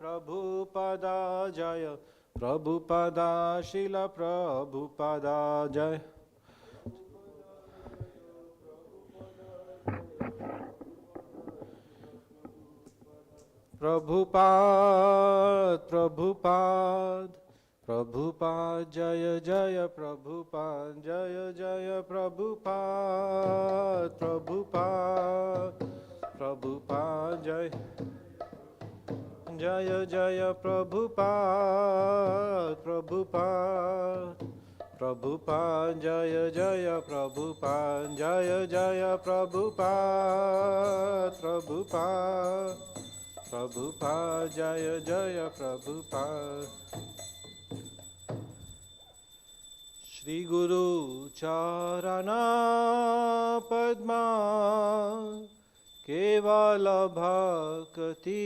प्रभुपदा जय प्रभुपदा शिल प्रभुपदा जय प्रभुपाद प्रभुपाद प्रभुपाद जय जय प्रभुपाद जय जय प्रभुपाद प्रभुपाद प्रभुपाद जय जय जय प्रभुपाद प्रभुपाद प्रभुपाद जय जय प्रभुपाद जय जय प्रभुपाद प्रभुपाद प्रभुपाद जय जय प्रभुपाद श्री गुरु चरणा पद्मा केवल भक्ति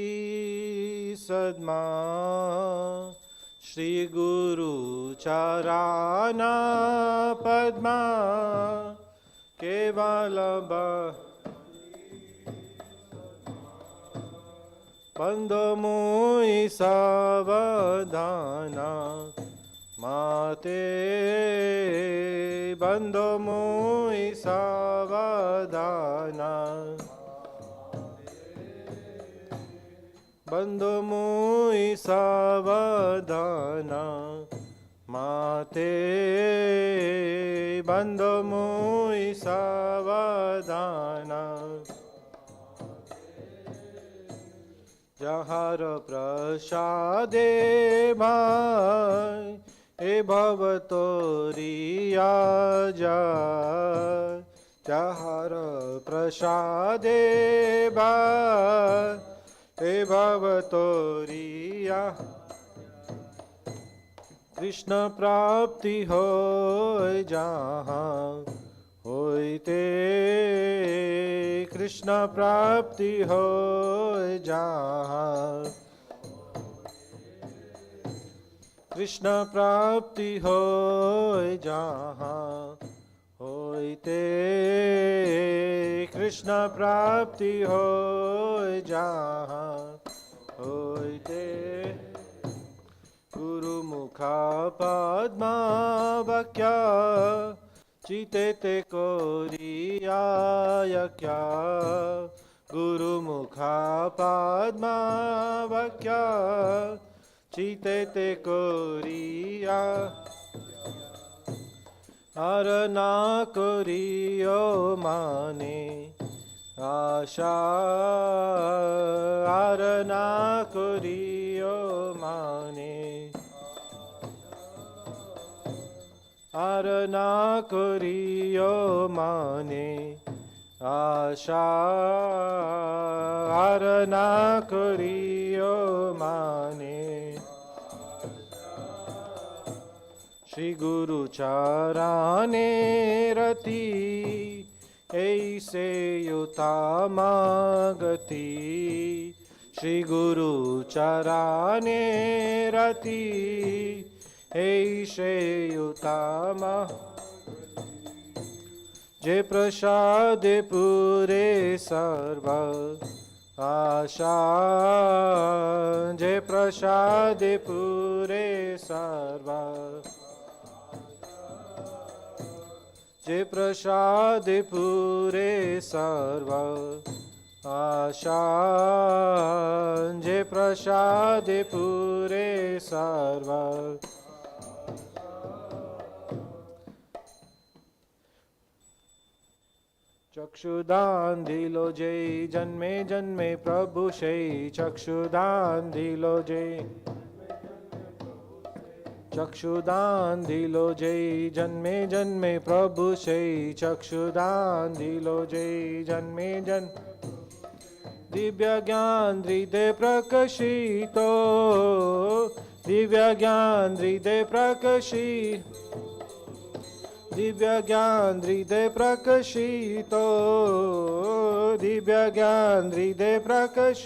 सद्मा श्री गुरु चरणा पद्मा केवल बंधो मुई सावधाना माते बंधो मुई सावधाना बंधो मुई सावधाना माते बंधो मुई सावधाना जहार प्रसादे भाई ए भव तोरिया जाय जहार प्रसादे भाई ए भव तोरिया कृष्ण प्राप्ति होय जहाँ होइते कृष्ण प्राप्ति होय जहाँ कृष्ण प्राप्ति होय जहाँ होइते कृष्ण प्राप्ति होय जहाँ होइते गुरुमुखा पद्मा वाक्या चिते ते कोरिया क्या गुरुमुखा पद्मा वाक्या चिते ते कोरिया अरना कोरियो माने आशा अरना कोरियो माने अरना कोरियो माने आशा अरना कोरियो माने श्री गुरु चरणे रति ऐसे युतामा गति श्री गुरु चरणे रति ऐसे युतामा जे प्रसाद पूरे सर्व आशा जे प्रसाद पूरे सर्व जे प्रसाद पूरे सर्व आशा जे प्रसाद पूरे सर्व चक्षुदान दिलो जय जन्मे जन्मे प्रभु शै चक्षुदान दिलो जय चक्षुदान दिलो जय जन्मे जन्मे प्रभु शै चक्षुदान दिलो जय जन्मे जन दिव्य ज्ञान हृदय प्रकाशितो दिव्य ज्ञान हृदय प्रकाशित दिव्य ज्ञान हृदय प्रकाशितो दिव्य ज्ञान हृदय प्रकाश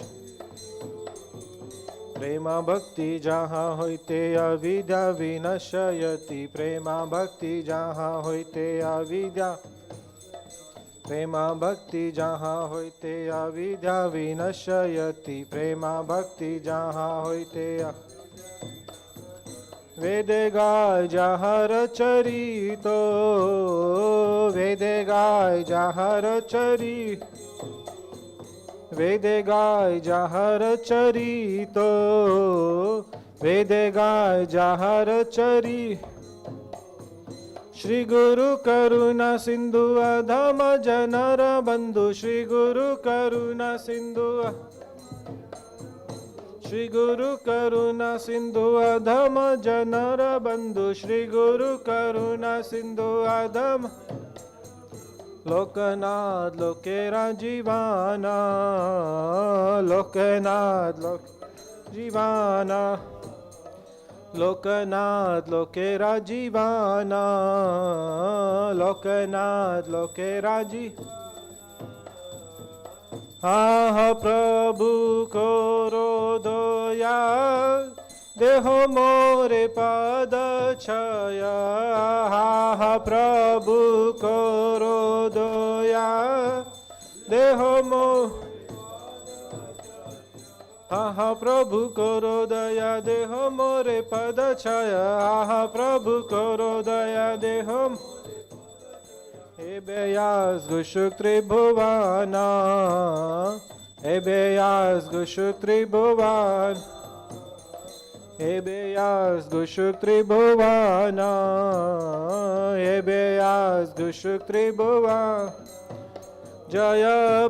प्रेमा भक्ति जहाँ होते अविद्या विनश्यति प्रेमा भक्ति जहाँ होते अविद्या प्रेमा भक्ति जहाँ होय ते अविद्या विनश्यति प्रेमा भक्ति जहाँ होय ते वेदे गाय जहाँ रचरितो वेदे गाय जहाँ रचरी वेदे गाय जहाँ रचरितो वेदे गाय जहाँ रचरी श्री गुरु करुणा सिंधु अधम जनर बंधु श्री गुरु करुणा सिंधु श्री गुरु करुणा सिंधु अधम जनर बंधु श्री गुरु करुणा सिंधु अधम लोकनाथ लोकेरा जीवाना लोकनाथ लोक जीवाना लोकनाथ लोकेरा जीवाना लोकनाथ लोकेरा जी आह प्रभु करो दया देहो मोरे पद छया आह प्रभु करो दया देहो मो आहा प्रभु करो दया देहो मोरे पद छाया आहा प्रभु करो दया देहो एबेयास गुशुक त्रिभुवाना एबेयास गुशुक त्रिभुवान एबेयास गुशुक त्रिभुवाना एबेयास गुशुक त्रिभुवान जय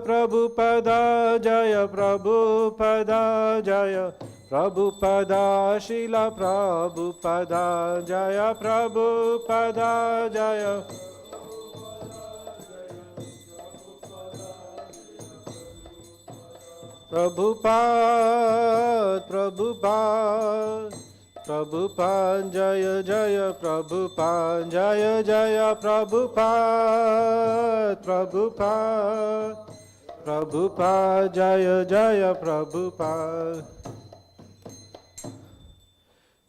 प्रभुपदा जय प्रभुपदा जय प्रभुपदा शिला प्रभुपदा जय प्रभुपदा जय प्रभुपाद प्रभुपाद प्रभुपाद जय जय प्रभुपाद जय जय प्रभुपाद प्रभुपाद प्रभुपाद जय जय प्रभुपाद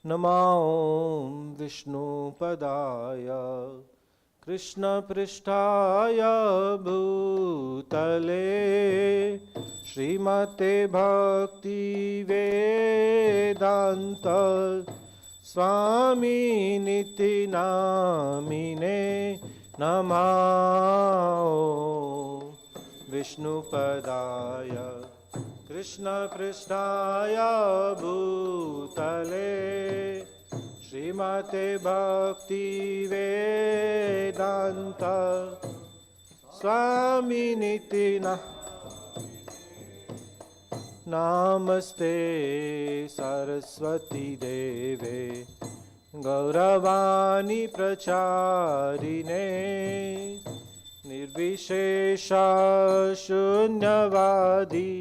नमो विष्णुपदाय कृष्णपृष्ठाय भूतले श्रीमते भक्ति वेदांत स्वामी निति नामिने नमः विष्णुपदाय कृष्णपृष्ठाय भूतले श्रीमते भक्ति वेदांत स्वामी निति नमस्ते सरस्वती देवे गौरवाणी प्रचारिणे निर्विशेषा शून्यवादी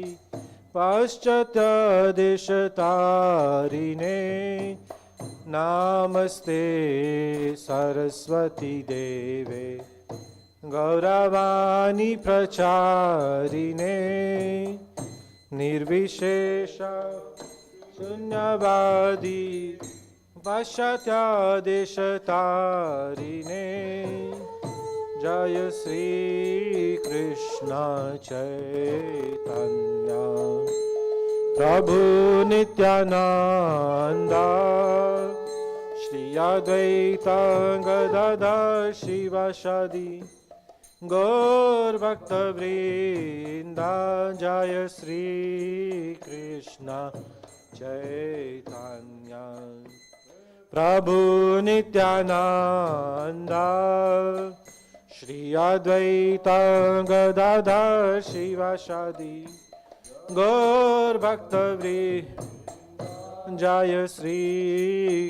पाश्चात्यदेशतारिणे नमस्ते सरस्वती देवे गौरवाणी प्रचारिणे निर्विशेष शून्यवादी पाश्चात्यादेशतारिणे जय श्री कृष्ण चैतन्य प्रभु नित्यानंद श्री अद्वैत गदाधर शिवासादि गौर भक्त वृंदा जय श्री कृष्ण चैतन्य प्रभु नित्यानंद श्री अद्वैत गदाधर शिवासादि गौर भक्त वृंदा जय श्री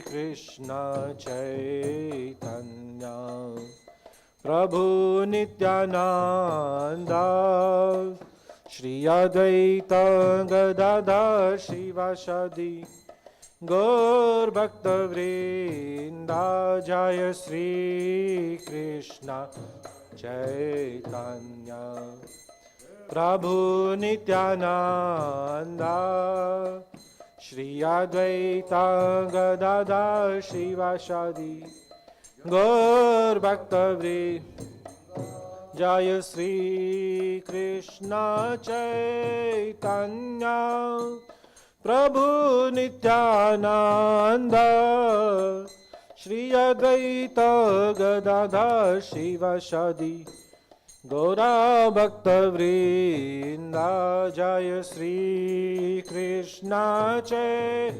कृष्ण चैतन्य प्रभु नित्यानंद श्री अद्वैत गदाधर शिवासादि गौर भक्त वृंदा जय श्री कृष्ण चैतन्य प्रभु नित्यानंद श्री अद्वैत गदाधर शिवासादि गौर भक्त Jaya Sri Krishna Chaitanya Prabhu Nityananda Shri Advaita Gadadhar Shivasadi Gaura Bhakta Vrinda Jaya Sri Krishna Chaitanya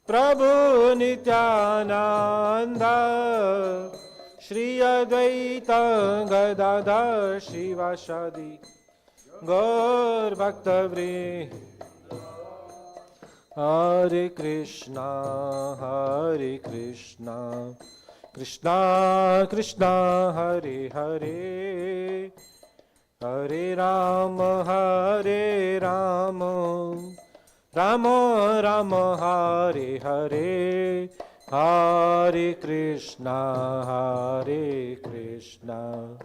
Prabhu Nityananda Shri Advaita Gadadhar Shivasadi Gaur Bhakta Vrinda Hare Krishna Hare Krishna Krishna Krishna Hare Hare Hare Rama Hare Rama Rama Rama Hare Hare Hare Krishna Hare Krishna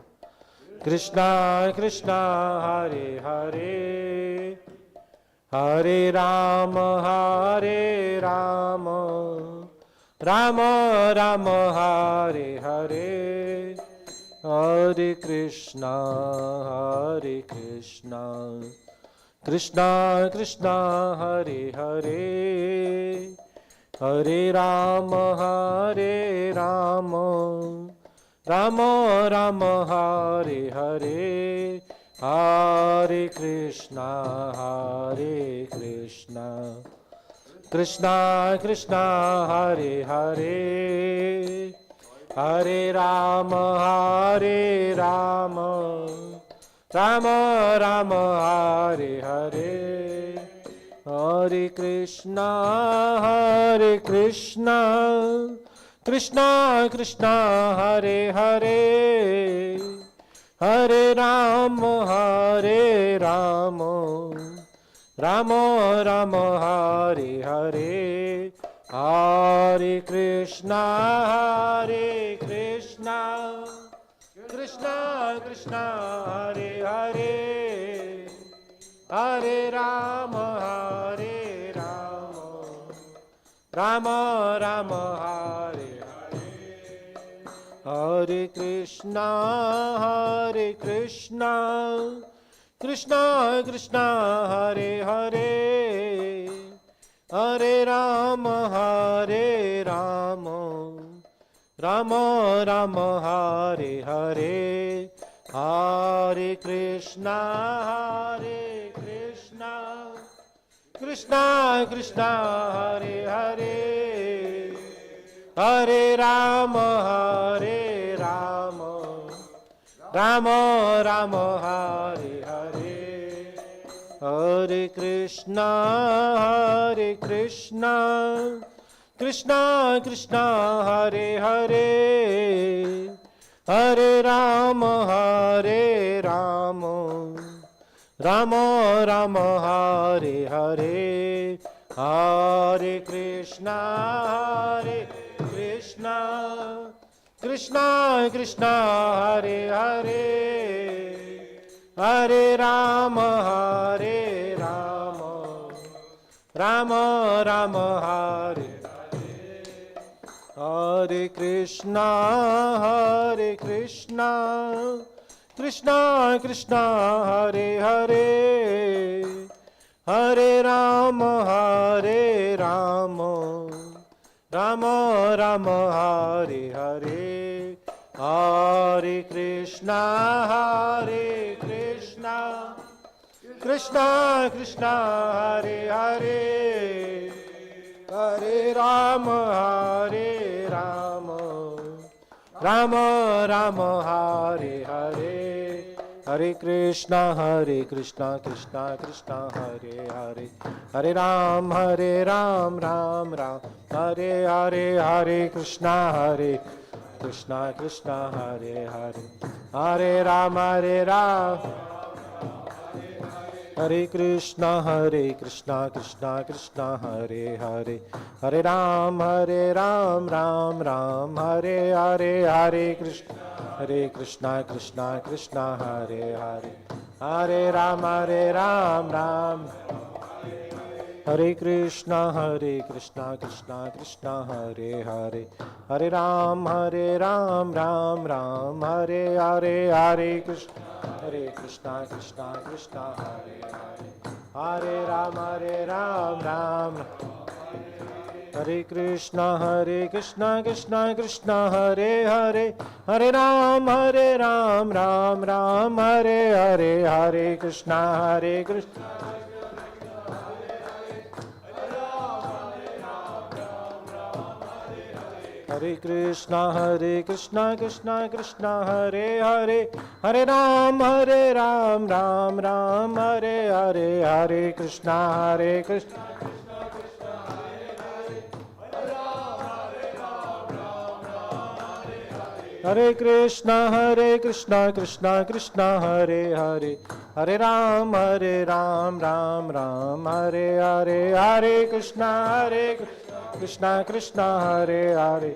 Krishna Krishna Hare Hare Hare Rama Hare Rama Rama Rama Hare Hare Hare Krishna Hare Krishna Krishna Krishna Hare Hare Hare Rama Hare Rama Rama Rama Hare Hare Hare Krishna Hare Krishna Krishna Krishna Hare Hare Hare Rama Hare Rama Rama Rama Hare Hare Hare Krishna Hare Krishna Krishna Krishna Hare Hare Hare Rama Hare Rama Rama Rama Hare Hare Hare Krishna Hare Krishna Krishna Krishna Hare Hare Hare Rama Hare Rama Rama Rama Hare Hare Krishna Hare Krishna Krishna Krishna Hare Hare Hare Rama Hare Rama Rama Rama Hare Hare Hare Krishna Hare Krishna Krishna Krishna Hare Hare Hare Rama Hare Rama Rama Rama Hare Hare Hare Krishna Hare Krishna Krishna Krishna Hare Hare Hare Rama Hare Rama Rama Rama Hare Hare Hare Krishna Hare Krishna Krishna Krishna Hare Hare Hare Rama Hare Rama Rama Rama Hare Hare Krishna Hare Krishna Krishna Krishna Hare Hare Hare Rama Hare Rama Rama Rama Hare Hare Hare Krishna Hare Krishna Krishna Krishna Hare Hare Hare Rama Hare Rama Rama Rama Hare Hare Hare Krishna Krishna Krishna Hare Hare Hare Ram Ram Ram Hare Hare Hare Krishna Krishna Hare Hare Hare Ram Hare Krishna Krishna Krishna Hare Hare Hare Ram Ram Ram Hare Hare Hare Krishna Krishna Hare Hare Hare Ram Ram Hare Krishna Krishna Krishna Hare Hare, Hare Ram Ram Ram Hare Hare, Hare Krishna Krishna Krishna Hare Hare, Hare Ram Ram. Hare Krishna Krishna Krishna Hare Hare, Hare Ram Ram Ram Hare Hare, Hare Krishna Krishna. Hare Krishna Krishna Krishna Hare Hare, Hare Ram Ram Ram Hare Hare, Hare Krishna Krishna. Hare Krishna Krishna Krishna Hare Hare, Hare Ram Ram Ram Hare Hare, Hare Krishna Krishna Krishna Hare Hare.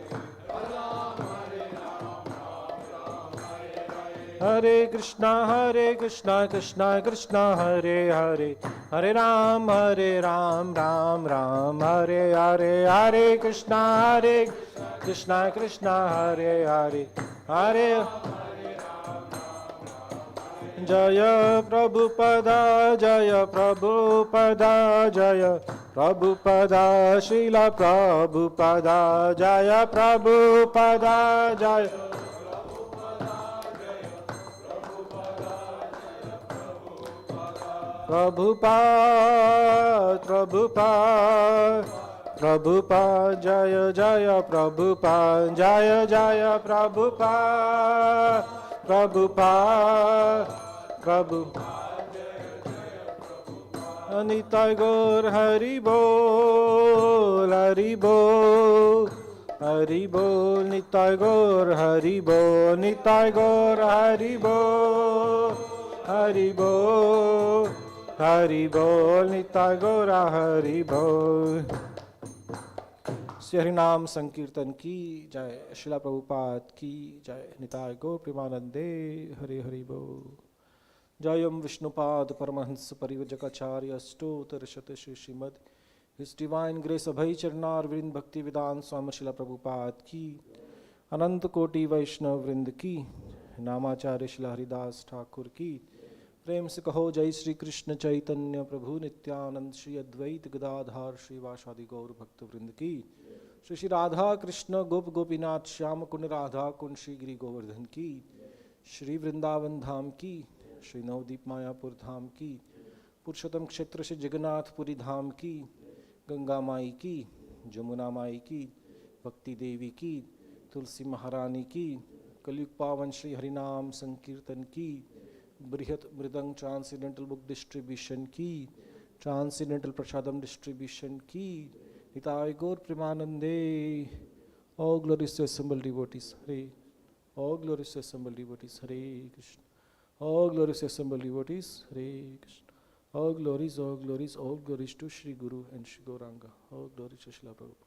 Hare Krishna Krishna Krishna Hare Hare, Hare Ram Ram Ram Hare Hare, Hare Krishna Krishna Krishna Hare Hare, Hare. Jaya Prabhupada Jaya Prabhupada Jaya Prabhupada Srila Prabhupada Jaya Prabhupada Jaya Prabhupada, Prabhupada, Prabhupada, Jaya Jaya Prabhupada, Jaya Jaya Prabhupada, Prabhupada, Prabhupada, Nitai Gaur Hari Bol, Hari Bol, Hari Bol, Nitai Gaur Hari Bol, Nitai Gaur Hari Bol, Hari Bol. Hari Bol, Nitai Gaura Hari Bol. Shri हरिनाम संकीर्तन की जय, श्रीला प्रभुपाद की जय, निताय गौर प्रेमानंदे हरि हरि बोल। जयम विष्णुपाद परमहंस परिव्रजकाचार्य स्तोत्र शत Shrimad his divine grace अभय चरणार वृंद भक्ति विदान स्वामी श्रीला प्रभुपाद की, अनंत कोटि वैष्णव वृंद की, नामाचार्य श्रीला हरिदास ठाकुर की, प्रेम से कहो जय श्री कृष्ण चैतन्य प्रभु नित्यानंद श्री अद्वैत गदाधार श्रीवासादि गौर भक्त वृंद की, श्री श्री राधा कृष्ण गोप गोपीनाथ श्याम कुंड राधा कुंड श्री गिरि गोवर्धन की, श्री वृंदावन धाम की, श्री नवदीप मायापुर धाम की, पुरुषोत्तम क्षेत्र श्री जगन्नाथपुरी धाम की, गंगा माई की, जमुना माई की, भक्ति देवी की, तुलसी महारानी की, कलयुग पावन श्री हरिनाम संकीर्तन की, बृहत मृदंग ट्रांसेंडेंटल बुक डिस्ट्रीब्यूशन की, ट्रांसेंडेंटल प्रसादम डिस्ट्रीब्यूशन की, हिताय गौर प्रेमानंदे। All glories to assembled devotees, Hare. All glories to assembled devotees, Hare Krishna. All glories to assembled devotees, Hare Krishna. All glories, all glories to Shri Guru and Shri Gauranga. All glories to Srila Prabhupada.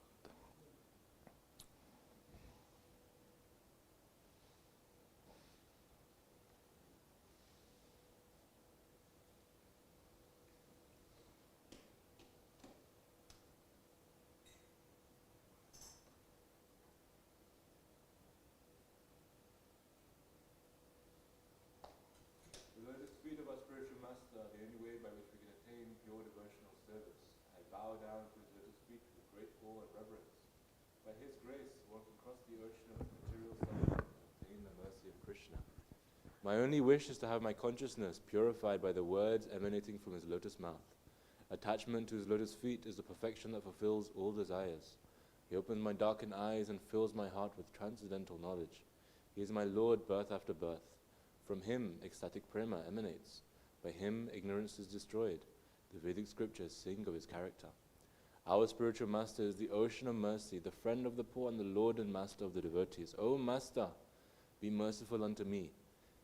My only wish is to have my consciousness purified by the words emanating from his lotus mouth. Attachment to his lotus feet is the perfection that fulfills all desires. He opens my darkened eyes and fills my heart with transcendental knowledge. He is my Lord birth after birth. From him ecstatic prema emanates. By him ignorance is destroyed. The Vedic scriptures sing of his character. Our spiritual master is the ocean of mercy, the friend of the poor and the Lord and master of the devotees. O Master, be merciful unto me.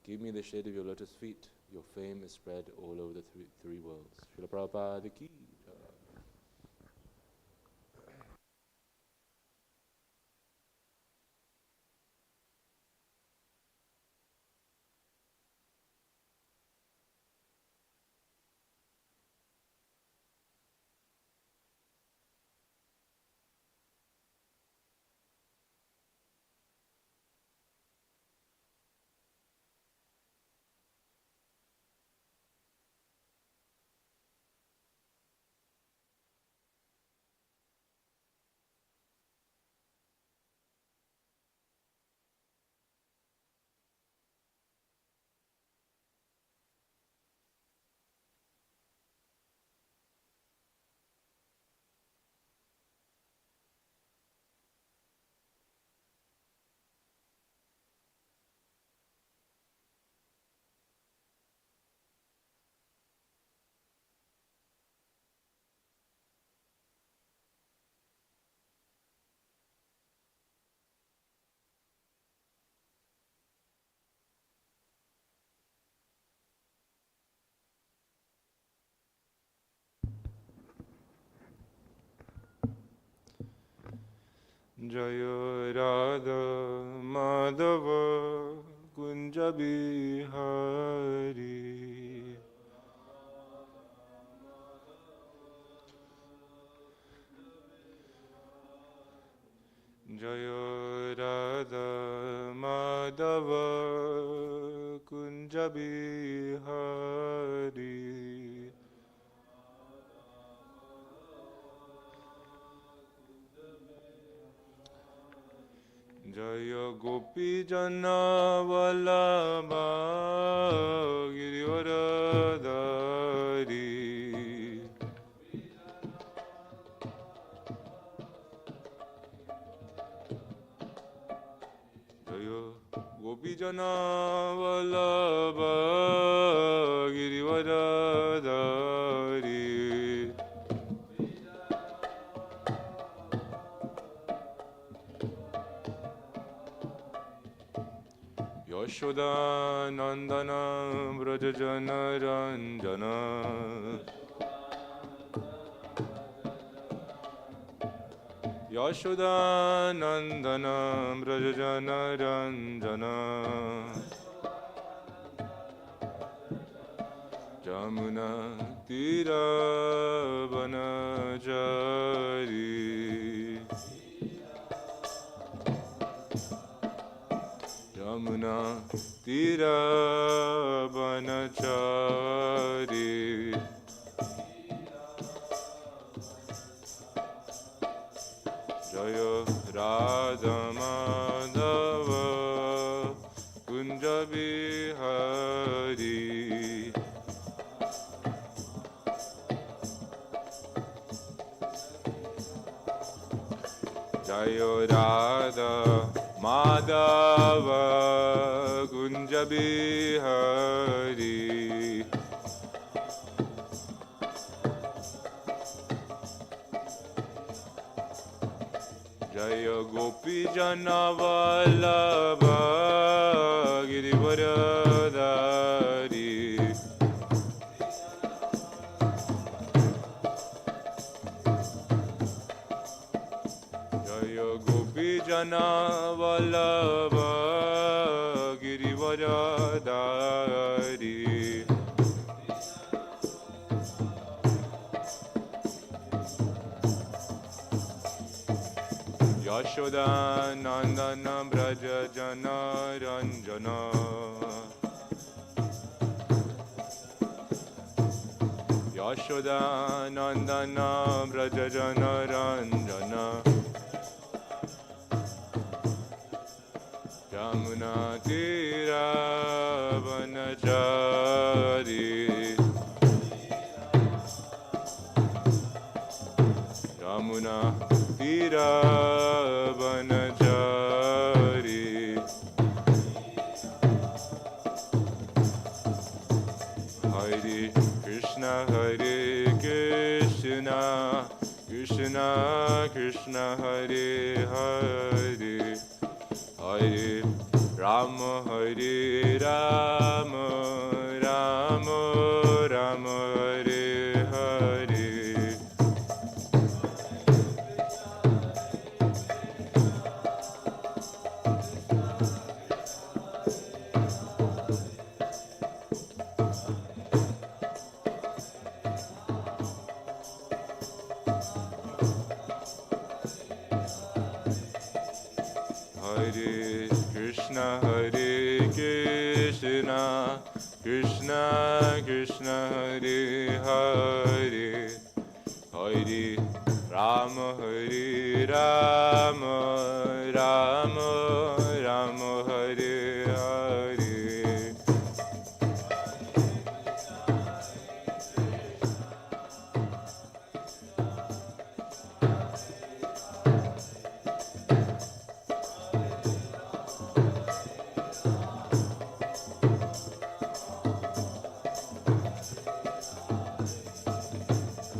Give me the shade of your lotus feet. Your fame is spread all over the three worlds. Srila Prabhupada ki jai. Jaya Radha Madhava Kunja Bihari. Jaya Radha Madhava Kunja Bihari. Jaya Gopi Jana Vallabha Girivaradhari. Jaya Gopi Jana Vallabha Girivaradhari. Yashoda Nandana Brajajana Ranjana. Yashoda Nandana Brajajana Ranjana. Jamuna Tira Vanachari. Jamuna Tira Vanachari. Jaya Radha Madhava Kunja Bihari. Jaya Radha Madhava Kunja Bihari. Jaya Gopi Jana Vallabha Girivaradhari. Jaya Gopi Jana Vallabha Girivaradhari. Yashoda Nandana Braja Jana Ranjana. Yashoda Nandana Braja Jana Ranjana. Jamuna Tira Vanachari. Jamuna Tira Vanachari. Hare Krishna Hare Krishna Krishna Krishna Hare Hare Hare Rama Hare Rama Rama Rama Hare Hare. Hare Krishna Hare Krishna Krishna Krishna Hare Hare Hare Rama Hare Rama Rama Rama Hare Hare.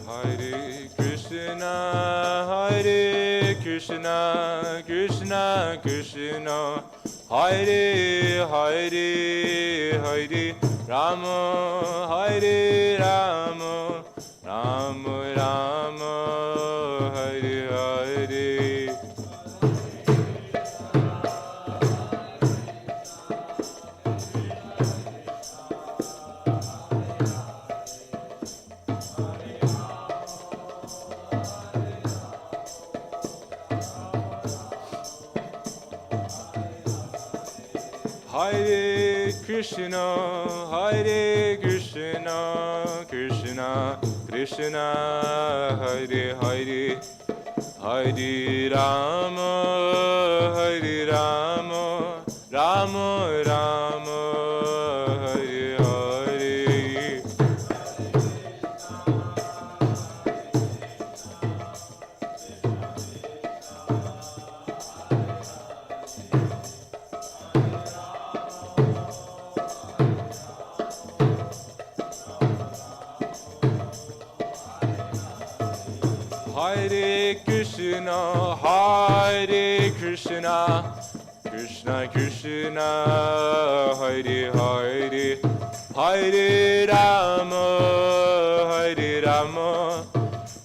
Hare Krishna Krishna Krishna Krishna Hare Hare Hare Rama Hare Rama Rama Rama Hare Hare. Krishna, Hare Krishna, Krishna Krishna, Hare Hare, Hare Rama, Hare Rama, Rama Rama, Hare Hare. Hare Krishna, Hare Krishna, Krishna Krishna, Hare Hare, Hare Rama, Hare Rama,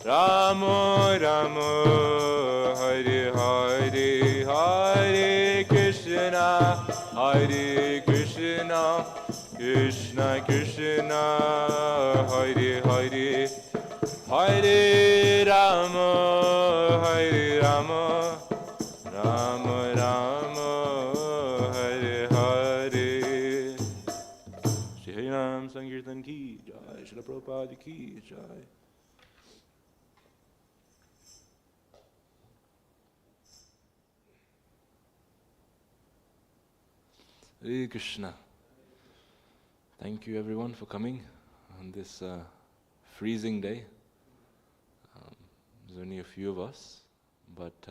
Rama Rama, Hare Hare, Hare Krishna, Hare Krishna, Krishna Krishna, Hare Hare, Hare Rama, Hare Rama, Rama Rama, Hare Hare. Shri Hari Ram Sankirtan ki jai, Srila Prabhupada ki jai. Hare Krishna. Thank you everyone for coming on this freezing day. There's only a few of us, but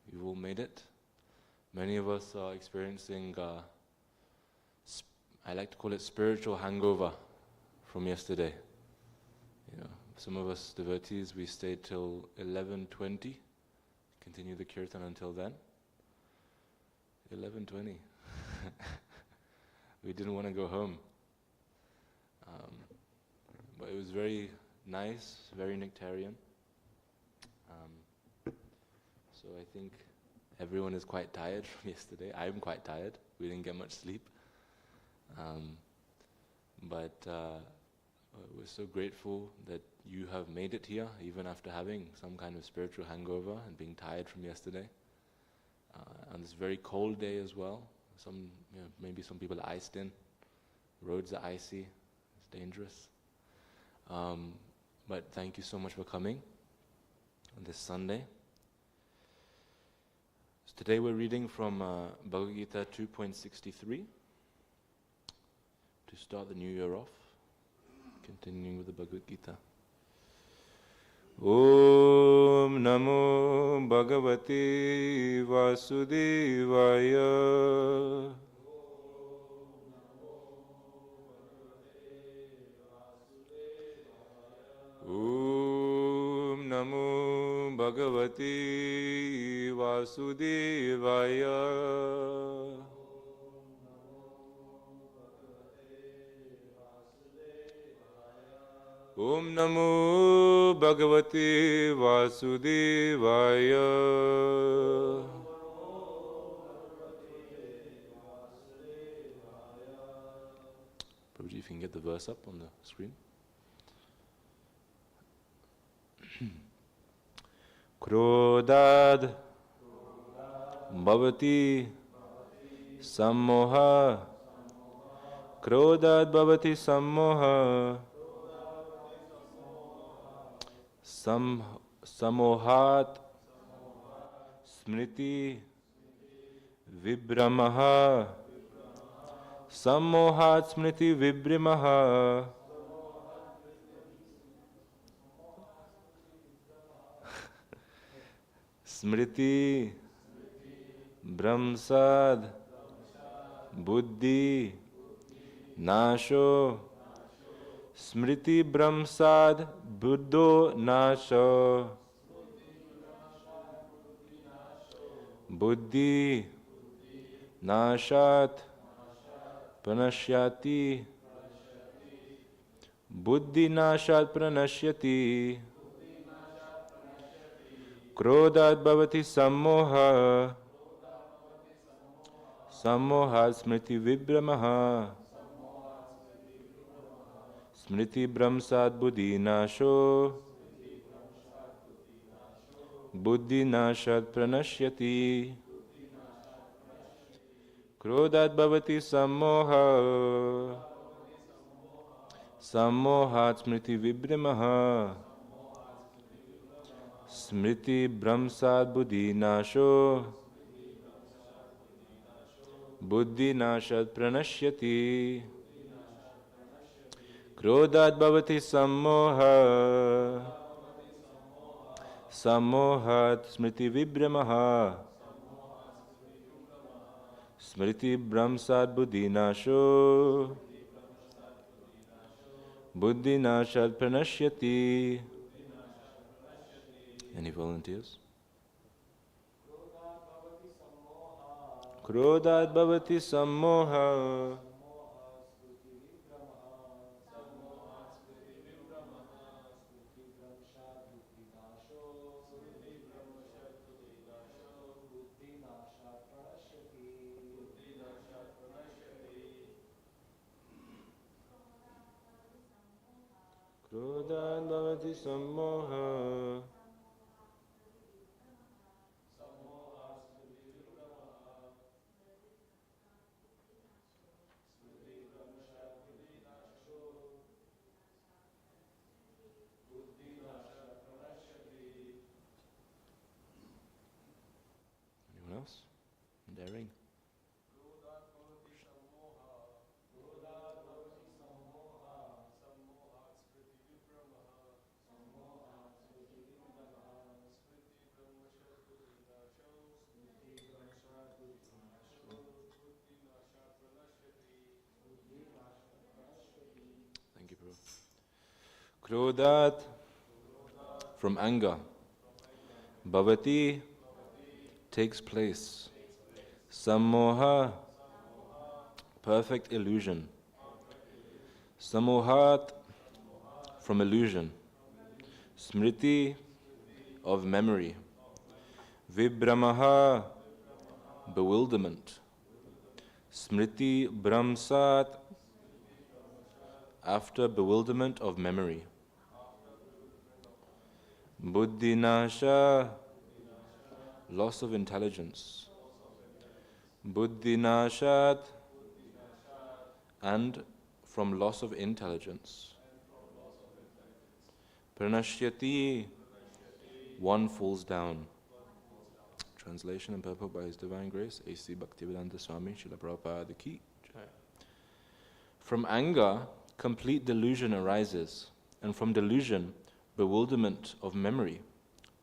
we've all made it. Many of us are experiencing, I like to call it spiritual hangover from yesterday. You know, some of us devotees, we stayed till 11:20, continue the kirtan until then. 11:20. We didn't want to go home. But it was very nice, very nectarian. So I think everyone is quite tired from yesterday. I'm quite tired. We didn't get much sleep. But we're so grateful that you have made it here, even after having some kind of spiritual hangover and being tired from yesterday. On this very cold day as well. Maybe some people are iced in. Roads are icy. It's dangerous. But thank you so much for coming on this Sunday. So today we're reading from Bhagavad-Gita 2.63 to start the new year off, continuing with the Bhagavad-Gita. Om Namo Bhagavate Vasudevaya. Om Namo Bhagavate Vasudevaya. Om Namo Bhagavate Vasudevaya. Prabhuji, if you can get the verse up on the screen. Krodad Bhavati Sammoha. Krodad Bhavati Sammoha. Samohat Smriti Vibramaha. Samohat Smriti Vibramaha. Smriti Brahmsad Buddhi Nasho. Smriti Brahmsad Buddho Nasho. Buddhi Nashat Pranashyati. Buddhi Nashat Pranashyati. Krodad Bhavati Sammoha. Sammohat Smriti Vibramaha. Smriti Brahmsad Buddhi Nasho. Buddhi Nashat Pranashyati. Krodhat bhavati sammoha. Sammohat smriti vibhramaha. Smriti brahmsad buddhi nasho. Buddhi nashad pranashyati. Krodhat bhavati sammoha. Sammohat smriti vibhramaha. Smriti brahmsad buddhi nasho. Buddhi nashad pranashyati. Any volunteers? Krodhat bhavati sammoha. Krodhat bhavati sammoha. Anyone else? Daring? Thank you, Prabhu. Krodhat, from anger. Bhavati, takes place. Sammoha, perfect illusion. Samohat, from illusion. Smriti, of memory. Vibhramaha, bewilderment. Smriti brahmsat, after bewilderment of memory. Buddhinasha, loss of intelligence. Buddhinashat, and from loss of intelligence. Pranashyati, one falls down. Translation and purport by His Divine Grace, A.C. Bhaktivedanta Swami, Srila Prabhupada Ki Jai. From anger, complete delusion arises, and from delusion, bewilderment of memory.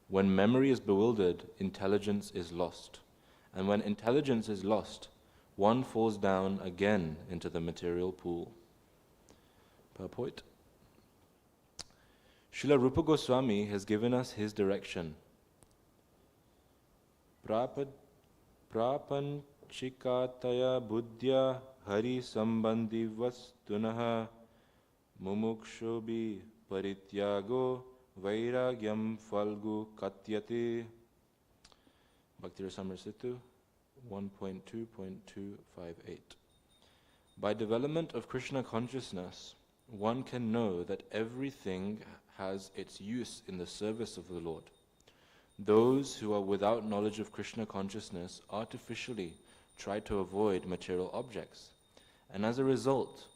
When memory is bewildered, intelligence is lost. And when intelligence is lost, one falls down again into the material pool. Purport. Srila Rupa Goswami has given us his direction. Prapanchikataya buddhya hari sambandhi vastunaha mumukshobi parityago vairagyam falgu katyate. Bhakti Rasamrita Siddhu 1.2.258. By development of Krishna consciousness, one can know that everything has its use in the service of the Lord. Those who are without knowledge of Krishna consciousness artificially try to avoid material objects, and as a result,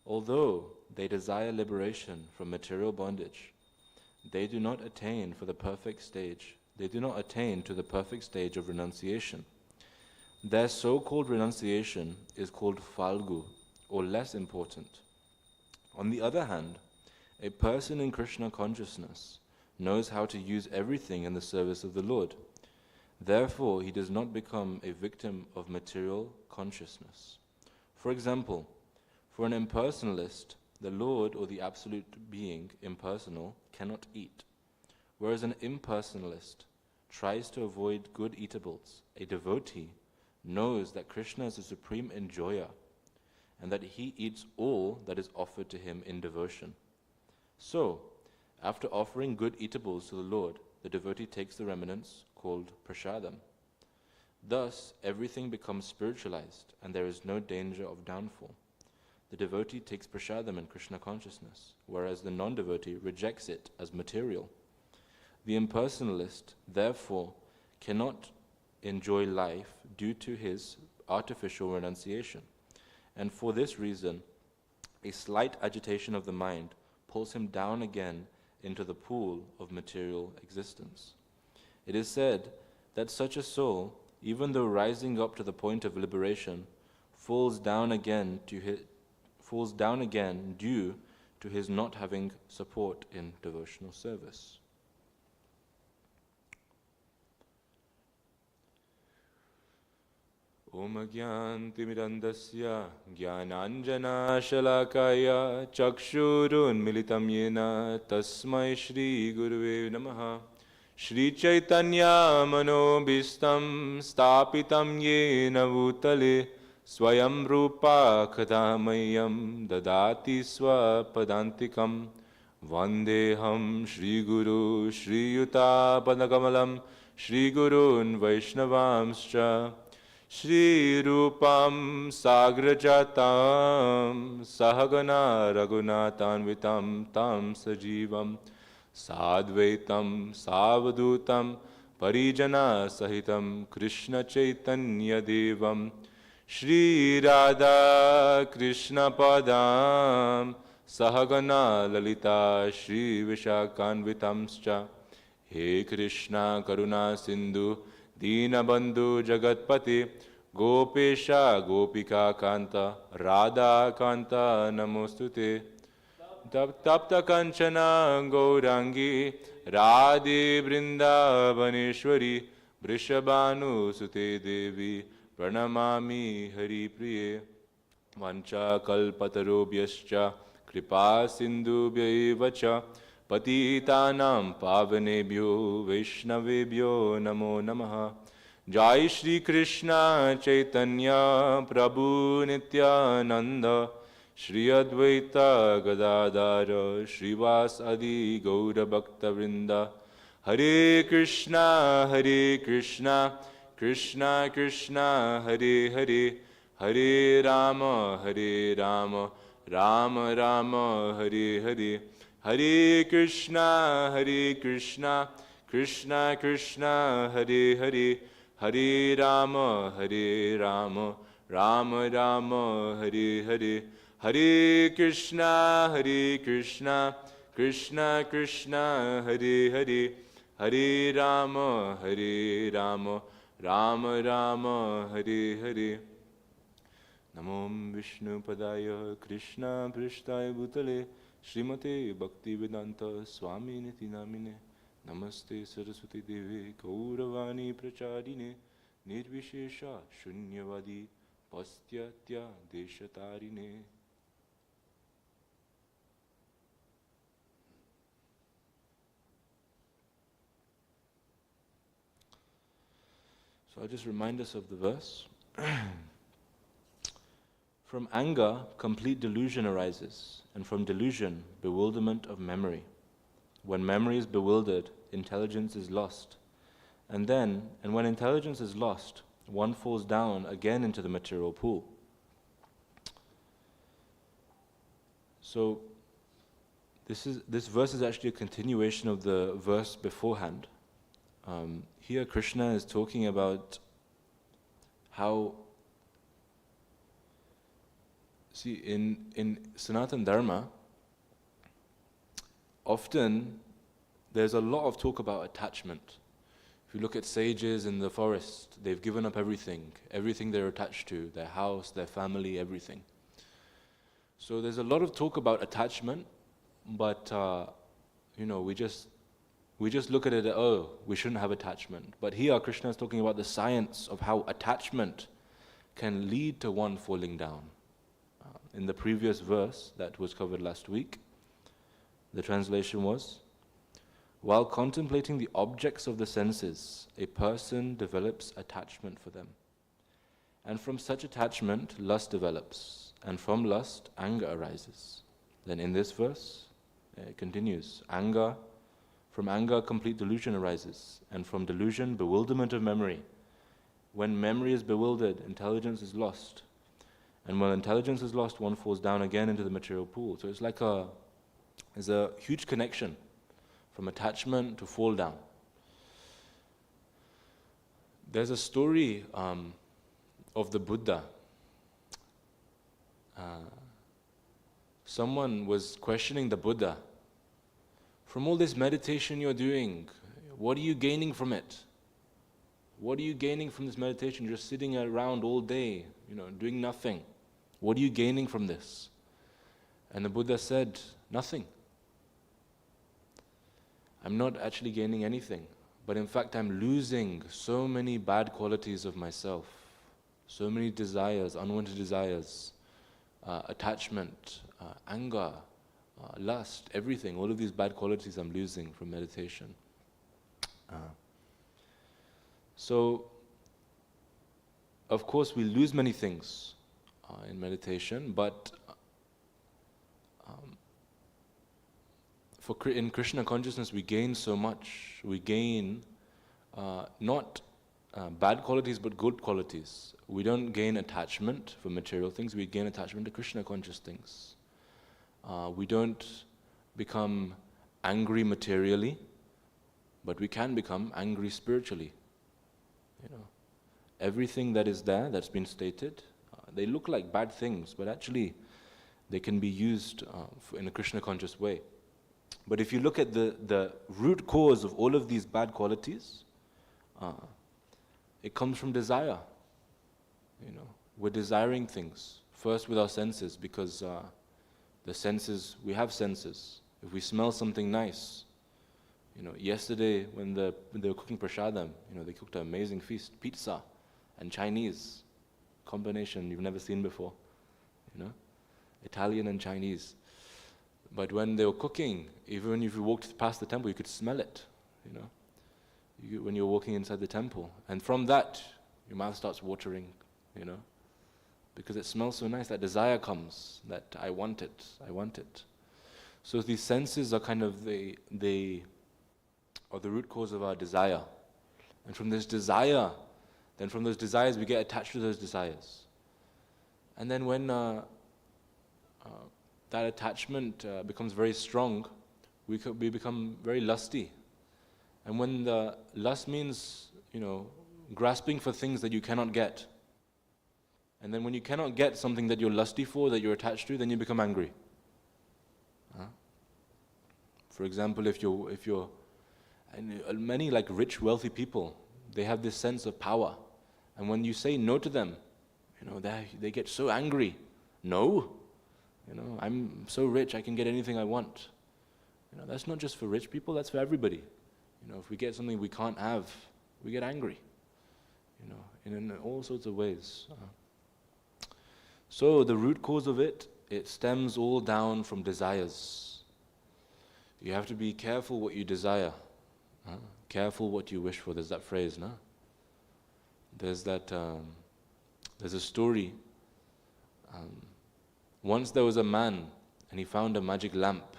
although they desire liberation from material bondage, they do not attain to the perfect stage of renunciation. Their so-called renunciation is called falgu, or less important. On the other hand, a person in Krishna consciousness knows how to use everything in the service of the Lord. Therefore, he does not become a victim of material consciousness. For example, for an impersonalist, the Lord or the absolute being, impersonal, cannot eat. Whereas an impersonalist tries to avoid good eatables, a devotee knows that Krishna is the supreme enjoyer and that he eats all that is offered to him in devotion. So, after offering good eatables to the Lord, the devotee takes the remnants, called prasadam. Thus, everything becomes spiritualized, and there is no danger of downfall. The devotee takes prasadam in Krishna consciousness, whereas the non-devotee rejects it as material. The impersonalist, therefore, cannot enjoy life due to his artificial renunciation. And for this reason, a slight agitation of the mind pulls him down again into the pool of material existence. It is said that such a soul, even though rising up to the point of liberation, falls down again due to his not having support in devotional service. Om Agyantimirandasya Jnananjana Shalakaya Chakshurun Militam Yena Tasmai Shri Guruve Namaha Shri Chaitanya Manobhistam Stapitam Yena Bhutale Swayam Rupa Kadamayam Dadati Swapadantikam Vandeham Shri Guru Shri Yuta Padakamalam Shri Gurun Vaishnavamscha Shri Rupam Sagrajatam Sahagana Raghunatanvitam Tam Sajivam Sadvaitam Savadutam Parijana Sahitam Krishna Chaitanya Devam Shri Radha Krishna Padam Sahagana Lalita Shri Vishakanvitamscha He Krishna Karuna Sindhu Deenabandhu Jagatpati Gopesha Gopika Kanta Radha Kanta Namostute Tapta Kanchana Gaurangi Radhe Vrindavaneshwari Vrishabhanu Sute Devi Pranamami Hari Priye Vancha Kalpatarobhyascha Kripa Sindhubhyaivacha Patitanam Pavanebhyo Vaishnavebhyo Namo Namaha Jai Shri Krishna Chaitanya Prabhu Nityananda Shri Advaita Gadadara Shrivas Adi Gaura Bhakta Vrinda Hare Krishna Krishna Krishna Hare Hare Hare Rama Rama Rama Hare Hare Hare Krishna Krishna Krishna Hare Hare Hare Rama Rama Rama Hare Hare Hare Krishna Krishna Krishna Hare Hare Hare Rama Rama Rama Hare Hare Namo Vishnu Padaya Krishna Prishtaya Bhutale Srimate Bhaktivedanta Swami Niti Namine Namaste Saraswati Deve Gauravani Pracharine Nirvishesha Shunyavadi Pastyatya Deshatarine. So I'll just remind us of the verse. From anger, complete delusion arises, and from delusion, bewilderment of memory. When memory is bewildered, intelligence is lost. And when intelligence is lost, one falls down again into the material pool. So, this verse is actually a continuation of the verse beforehand. Here Krishna is talking about how in Sanatana Dharma, often there's a lot of talk about attachment. If you look at sages in the forest, they've given up everything they're attached to, their house, their family, everything. So there's a lot of talk about attachment, but we just look at it, we shouldn't have attachment. But here Krishna is talking about the science of how attachment can lead to one falling down. In the previous verse that was covered last week, the translation was, while contemplating the objects of the senses, a person develops attachment for them. And from such attachment, lust develops, and from lust, anger arises. Then in this verse, it continues, from anger, complete delusion arises, and from delusion, bewilderment of memory. When memory is bewildered, intelligence is lost. And when intelligence is lost, one falls down again into the material pool. So it's like there's a huge connection from attachment to fall down. There's a story of of the Buddha. Someone was questioning the Buddha, from all this meditation you're doing, what are you gaining from it? What are you gaining from this meditation? You're just sitting around all day, doing nothing. What are you gaining from this? And the Buddha said, nothing. I'm not actually gaining anything, but in fact I'm losing so many bad qualities of myself, so many desires, unwanted desires, attachment, anger, lust, everything, all of these bad qualities I'm losing from meditation. So, of course we lose many things in meditation, but in Krishna consciousness we gain so much. We gain not bad qualities but good qualities. We don't gain attachment for material things, we gain attachment to Krishna conscious things. We don't become angry materially, but we can become angry spiritually. Everything that is there, that's been stated, they look like bad things, but actually they can be used in a Krishna conscious way. But if you look at the root cause of all of these bad qualities, it comes from desire. We're desiring things, first with our senses, because the senses, we have senses. If we smell something nice, yesterday when they were cooking prasadam, they cooked an amazing feast, pizza and Chinese combination you've never seen before, Italian and Chinese. But when they were cooking, even if you walked past the temple, you could smell it, when you're walking inside the temple. And from that, your mouth starts watering, because it smells so nice, that desire comes, that I want it, I want it. So these senses are kind of the root cause of our desire. And from this desire, then from those desires we get attached to those desires. And then when that attachment becomes very strong, we become very lusty. And when the lust means, grasping for things that you cannot get. And then when you cannot get something that you're lusty for, that you're attached to, then you become angry. For example, if you're and many like rich, wealthy people, they have this sense of power. And when you say no to them, they get so angry. No, I'm so rich, I can get anything I want. That's not just for rich people, that's for everybody. If we get something we can't have, we get angry. In all sorts of ways. So the root cause of it stems all down from desires. You have to be careful what you desire. Careful what you wish for. There's that phrase, no? There's a story. Once there was a man and he found a magic lamp.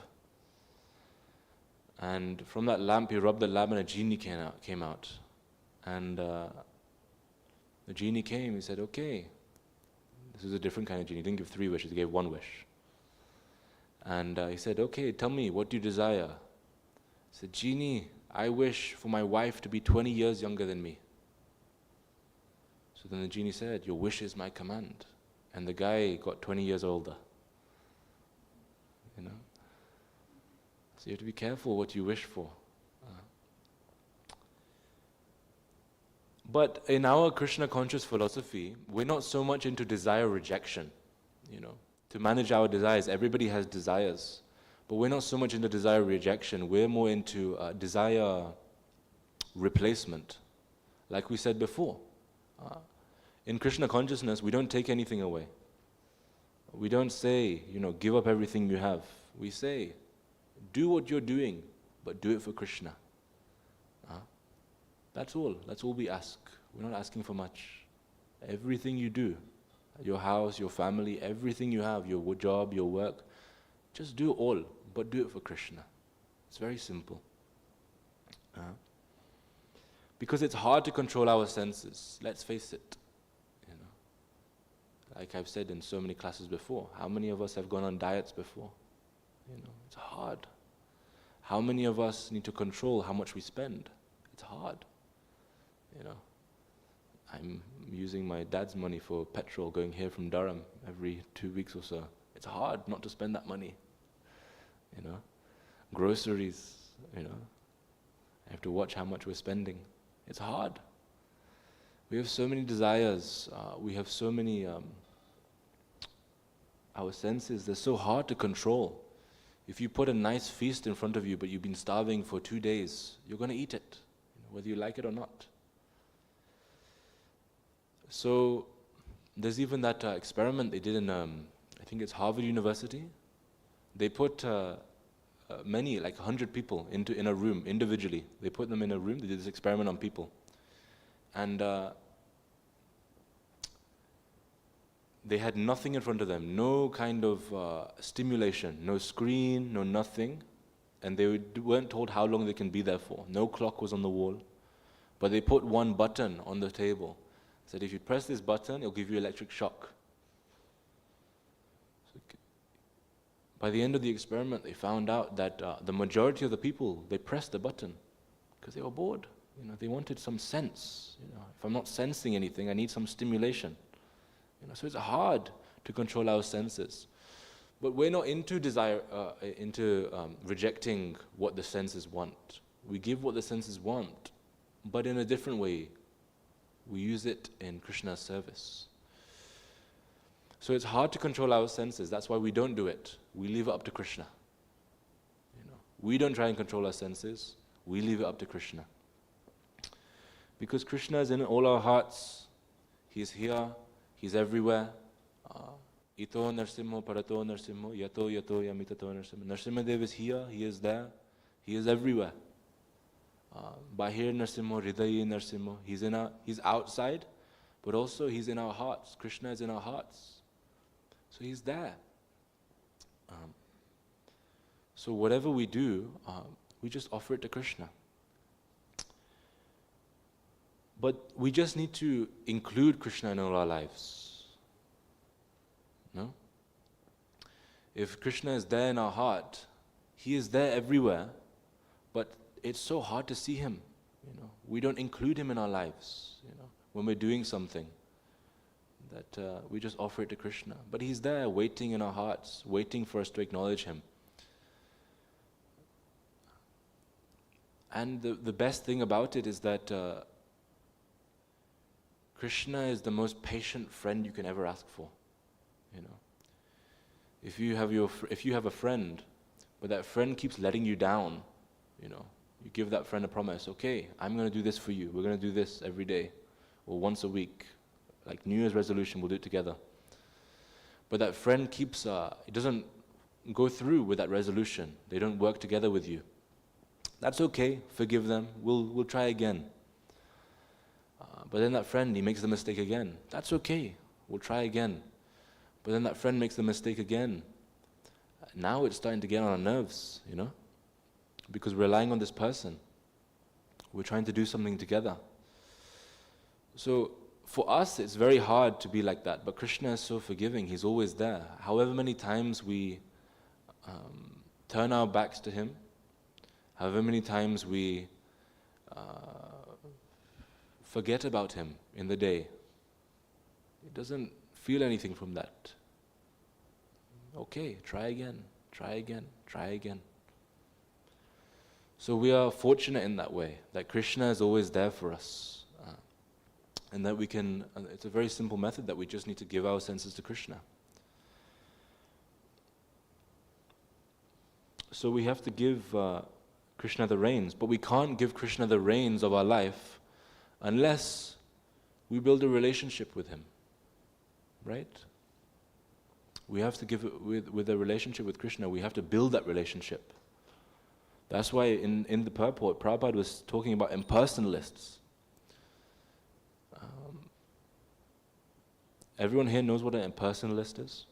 And from that lamp he rubbed the lamp and a genie came out. And the genie came, he said, okay. This is a different kind of genie. He didn't give 3 wishes, he gave 1 wish. And he said, okay, tell me, what do you desire? He said, genie, I wish for my wife to be 20 years younger than me. So then the genie said, your wish is my command. And the guy got 20 years older. So you have to be careful what you wish for. But in our Krishna conscious philosophy, we're not so much into desire rejection. To manage our desires, everybody has desires. But we're not so much into desire rejection, we're more into desire replacement. Like we said before, in Krishna consciousness, we don't take anything away. We don't say, give up everything you have. We say, do what you're doing, but do it for Krishna. That's all we ask. We're not asking for much. Everything you do, your house, your family, everything you have, your job, your work, just do it all, but do it for Krishna. It's very simple. Because it's hard to control our senses, let's face it. Like I've said in so many classes before, how many of us have gone on diets before? It's hard. How many of us need to control how much we spend? It's hard. using my dad's money for petrol going here from Durham every 2 weeks or so. It's hard not to spend that money, Groceries, I have to watch how much we're spending. It's hard. We have so many desires. We have so many, our senses, they're so hard to control. If you put a nice feast in front of you, but you've been starving for 2 days, you're going to eat it, whether you like it or not. So there's even that experiment they did in, I think it's Harvard University. They put many, like 100 people in a room individually. They put them in a room. They did this experiment on people. And they had nothing in front of them, no kind of stimulation, no screen, no nothing. And they weren't told how long they can be there for. No clock was on the wall. But they put one button on the table. Said if you press this button, it'll give you electric shock. So by the end of the experiment, they found out that the majority of the people, they pressed the button because they were bored. They wanted some sense. If I'm not sensing anything, I need some stimulation. So it's hard to control our senses. But we're not into rejecting what the senses want. We give what the senses want, but in a different way. We use it in Krishna's service. So it's hard to control our senses. That's why we don't do it. We leave it up to Krishna. We don't try and control our senses. We leave it up to Krishna. Because Krishna is in all our hearts. He's here. He's everywhere. Ito narsimho parato narsimho yato yato yamitato narsimho. Narsimhadev is here. He is there. He is everywhere. Bahir narsimho hridayi narsimho. He's outside, but also he's in our hearts. Krishna is in our hearts. So he's there. So whatever we do, we just offer it to Krishna. But we just need to include Krishna in all our lives. No? If Krishna is there in our heart, he is there everywhere, but it's so hard to see him. We don't include him in our lives. When we're doing something, that we just offer it to Krishna. But he's there, waiting in our hearts, waiting for us to acknowledge him. And the best thing about it is that Krishna is the most patient friend you can ever ask for. If you have a friend, but that friend keeps letting you down, you give that friend a promise. Okay, I'm going to do this for you. We're going to do this every day, or once a week, like New Year's resolution. We'll do it together. But that friend keeps, it doesn't go through with that resolution. They don't work together with you. That's okay. Forgive them. We'll try again. But then that friend, he makes the mistake again. That's okay. We'll try again. But then that friend makes the mistake again. Now it's starting to get on our nerves, because we're relying on this person. We're trying to do something together. So for us, it's very hard to be like that. But Krishna is so forgiving. He's always there. However many times we turn our backs to him, however many times we forget about him in the day, he doesn't feel anything from that. Okay, try again, try again, try again. So we are fortunate in that way, that Krishna is always there for us. And that we can, it's a very simple method that we just need to give our senses to Krishna. So we have to give Krishna the reins, but we can't give Krishna the reins of our life unless we build a relationship with him, right? We have to give it with a relationship with Krishna. We have to build that relationship. That's why in the purport, Prabhupada was talking about impersonalists. Everyone here knows what an impersonalist is?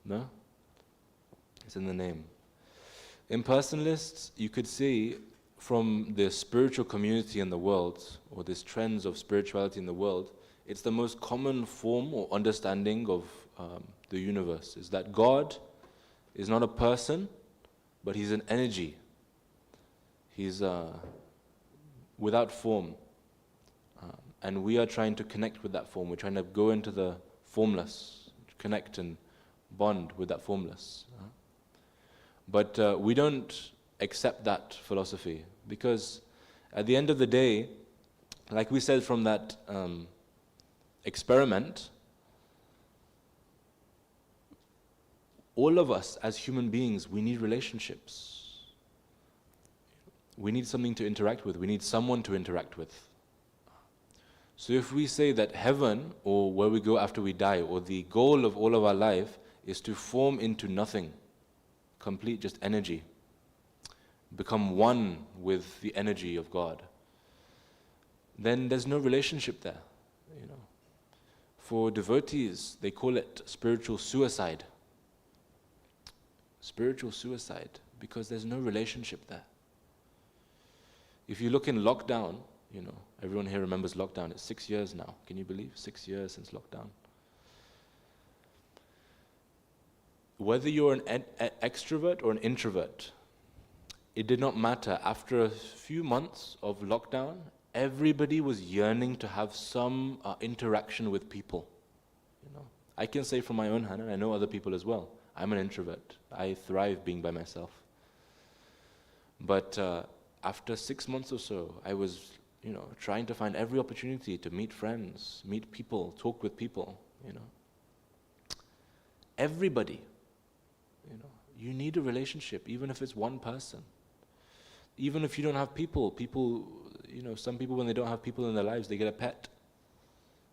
No? It's in the name. Impersonalists, you could see from the spiritual community in the world, or these trends of spirituality in the world, it's the most common form or understanding of the universe, is that God is not a person, but he's an energy. He's without form. and we are trying to connect with that form. We're trying to go into the formless, connect and bond with that formless. But we don't accept that philosophy, because at the end of the day, like we said from that experiment, all of us as human beings, we need relationships. We need something to interact with. We need someone to interact with. So if we say that heaven, or where we go after we die, or the goal of all of our life is to form into nothing, complete just energy, become one with the energy of God, then there's no relationship there. For devotees, they call it spiritual suicide. Spiritual suicide, because there's no relationship there. If you look in lockdown, everyone here remembers lockdown. It's 6 years now. Can you believe? 6 years since lockdown. Whether you're an extrovert or an introvert, it did not matter. After a few months of lockdown, everybody was yearning to have some interaction with people. I can say from my own hand, and I know other people as well, I'm an introvert. I thrive being by myself. But after 6 months or so, I was, trying to find every opportunity to meet friends, meet people, talk with people, Everybody, you need a relationship, even if it's one person. Even if you don't have people, some people, when they don't have people in their lives, they get a pet.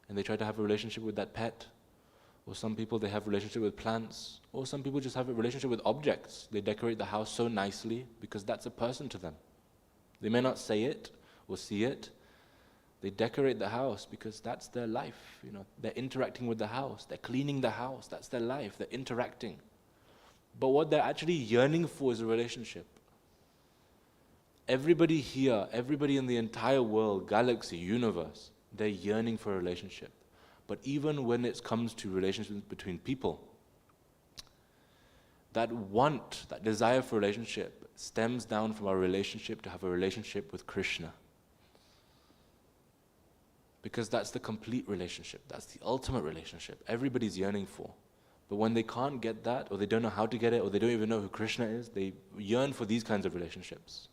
And they try to have a relationship with that pet. Or some people, they have a relationship with plants. Or some people just have a relationship with objects. They decorate the house so nicely because that's a person to them. They may not say it or see it. They decorate the house because that's their life. They're interacting with the house. They're cleaning the house. That's their life. They're interacting. But what they're actually yearning for is a relationship. Everybody here, everybody in the entire world, galaxy, universe, they're yearning for a relationship. But even when it comes to relationships between people, that want, that desire for relationship stems down from our relationship to have a relationship with Krishna. Because that's the complete relationship. That's the ultimate relationship everybody's yearning for. But when they can't get that, or they don't know how to get it, or they don't even know who Krishna is, they yearn for these kinds of relationships.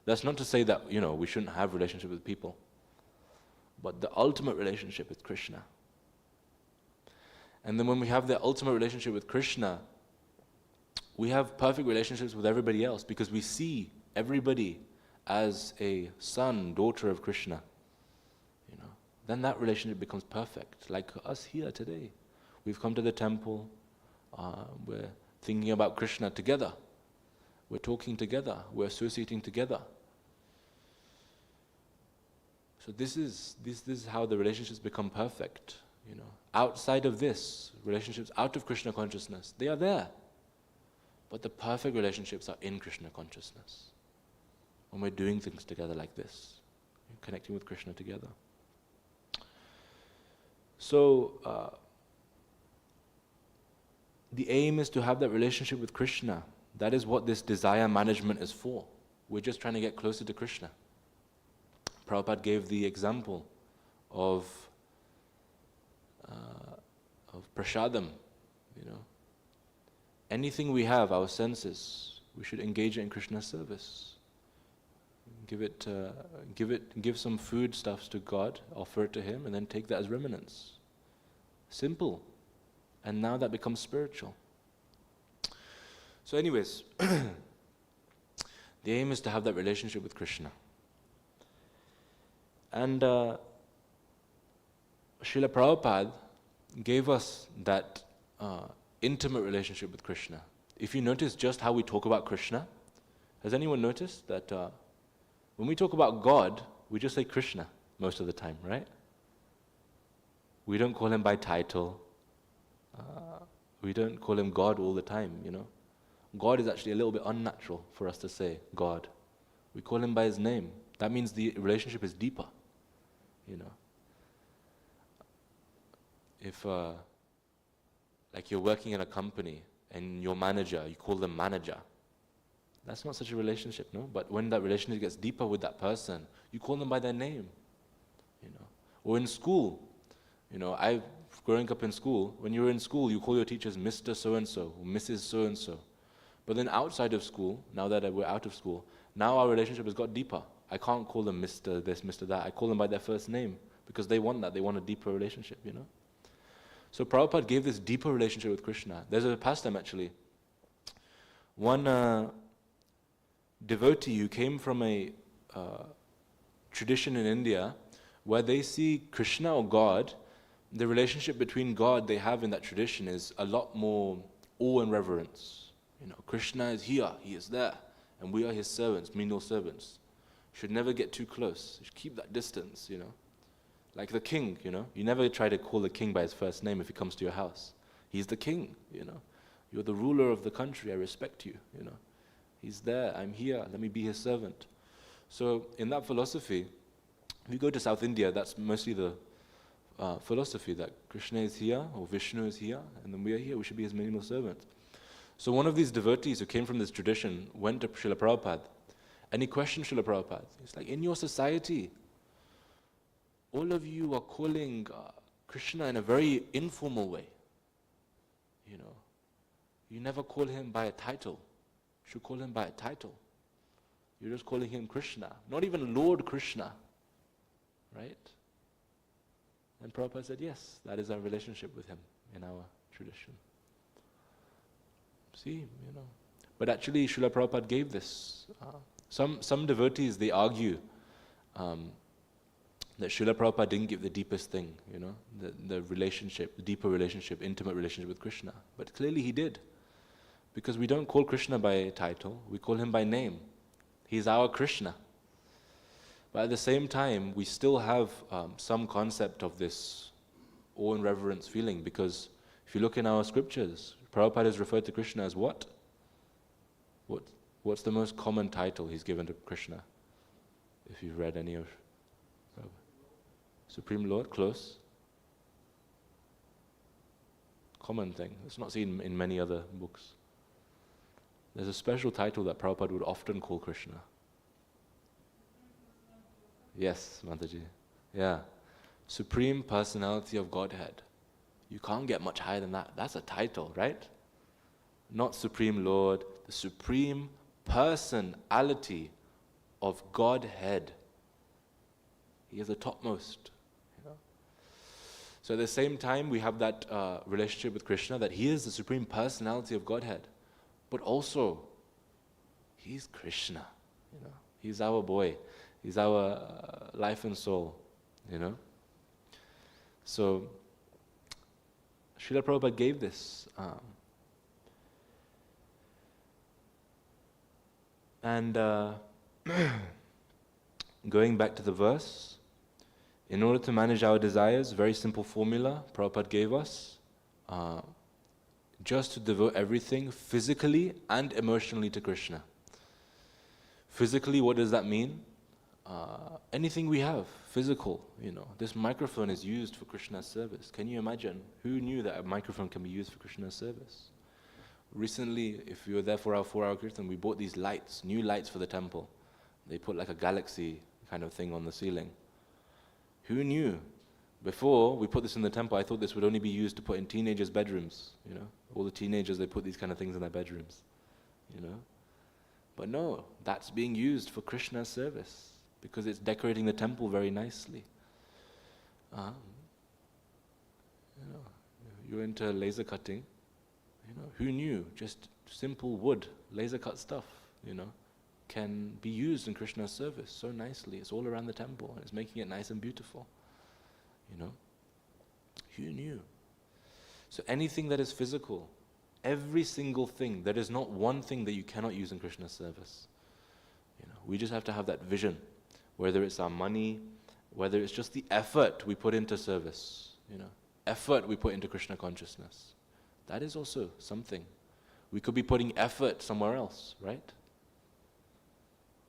That's not to say that, we shouldn't have relationships with people. But the ultimate relationship is Krishna. And then when we have the ultimate relationship with Krishna, we have perfect relationships with everybody else because we see everybody as a son, daughter of Krishna. Then that relationship becomes perfect. Like us here today. We've come to the temple, we're thinking about Krishna together. We're talking together, we're associating together. So this is how the relationships become perfect. Outside of this, relationships out of Krishna consciousness, they are there. But the perfect relationships are in Krishna consciousness. When we're doing things together like this, connecting with Krishna together. So, the aim is to have that relationship with Krishna. That is what this desire management is for. We're just trying to get closer to Krishna. Prabhupada gave the example of prasadam, Anything we have, our senses, we should engage it in Krishna's service. Give some food stuffs to God, offer it to Him, and then take that as remnants. Simple. And now that becomes spiritual. So anyways, the aim is to have that relationship with Krishna. And Srila Prabhupada gave us that intimate relationship with Krishna. If you notice just how we talk about Krishna, has anyone noticed that when we talk about God, we just say Krishna most of the time, right? We don't call Him by title. We don't call Him God all the time, God is actually a little bit unnatural for us to say, God. We call Him by His name. That means the relationship is deeper, If, like you're working in a company and your manager, you call them manager. That's not such a relationship, no? But when that relationship gets deeper with that person, you call them by their name, Or in school, growing up in school, when you were in school, you call your teachers Mr. So-and-so, or Mrs. So-and-so. But then outside of school, now that we're out of school, now our relationship has got deeper. I can't call them Mr. this, Mr. that. I call them by their first name because they want that. They want a deeper relationship, So Prabhupada gave this deeper relationship with Krishna. There's a pastime actually. One devotee who came from a tradition in India where they see Krishna or God, the relationship between God they have in that tradition is a lot more awe and reverence. Krishna is here, he is there, and we are his servants, menial servants. Should never get too close. Should keep that distance, Like the king, You never try to call the king by his first name if he comes to your house. He's the king, You're the ruler of the country, I respect you, He's there, I'm here, let me be his servant. So in that philosophy, if you go to South India, that's mostly the philosophy that Krishna is here, or Vishnu is here, and then we are here, we should be his menial servants. So one of these devotees who came from this tradition went to Srila Prabhupada, and he questioned Srila Prabhupada. He's like, in your society, all of you are calling Krishna in a very informal way. You never call him by a title. You should call him by a title. You're just calling him Krishna, not even Lord Krishna, right? And Prabhupada said, yes, that is our relationship with him in our tradition. See, But actually, Srila Prabhupada gave this. Some devotees, they argue that Srila Prabhupada didn't give the deepest thing, the relationship, the deeper relationship, intimate relationship with Krishna. But clearly he did. Because we don't call Krishna by title, we call him by name. He's our Krishna. But at the same time, we still have some concept of this awe and reverence feeling, because if you look in our scriptures, Prabhupada is referred to Krishna as what? What's the most common title he's given to Krishna? If you've read any of Supreme Lord, close. Common thing. It's not seen in many other books. There's a special title that Prabhupada would often call Krishna. Yes, Mataji. Yeah. Supreme Personality of Godhead. You can't get much higher than that. That's a title, right? Not Supreme Lord, the Supreme Personality of Godhead. He is the topmost. So at the same time, we have that relationship with Krishna, that he is the Supreme Personality of Godhead. But also, he's Krishna. He's our boy. He's our life and soul. So, Srila Prabhupada gave this. And going back to the verse, in order to manage our desires, very simple formula Prabhupada gave us, just to devote everything physically and emotionally to Krishna. Physically, what does that mean? Anything we have, physical, This microphone is used for Krishna's service. Can you imagine? Who knew that a microphone can be used for Krishna's service? Recently, if you were there for our 4-hour kirtan, we bought these lights, new lights for the temple. They put like a galaxy kind of thing on the ceiling. Who knew? Before we put this in the temple, I thought this would only be used to put in teenagers' bedrooms. All the teenagers, they put these kind of things in their bedrooms. But no, that's being used for Krishna's service, because it's decorating the temple very nicely. You're into laser cutting. Who knew? Just simple wood, laser cut stuff, can be used in Krishna's service so nicely. It's all around the temple, and it's making it nice and beautiful. Who knew? So anything that is physical, every single thing, there is not one thing that you cannot use in Krishna's service. We just have to have that vision, whether it's our money, whether it's just the effort we put into service, effort we put into Krishna consciousness. That is also something. We could be putting effort somewhere else, right?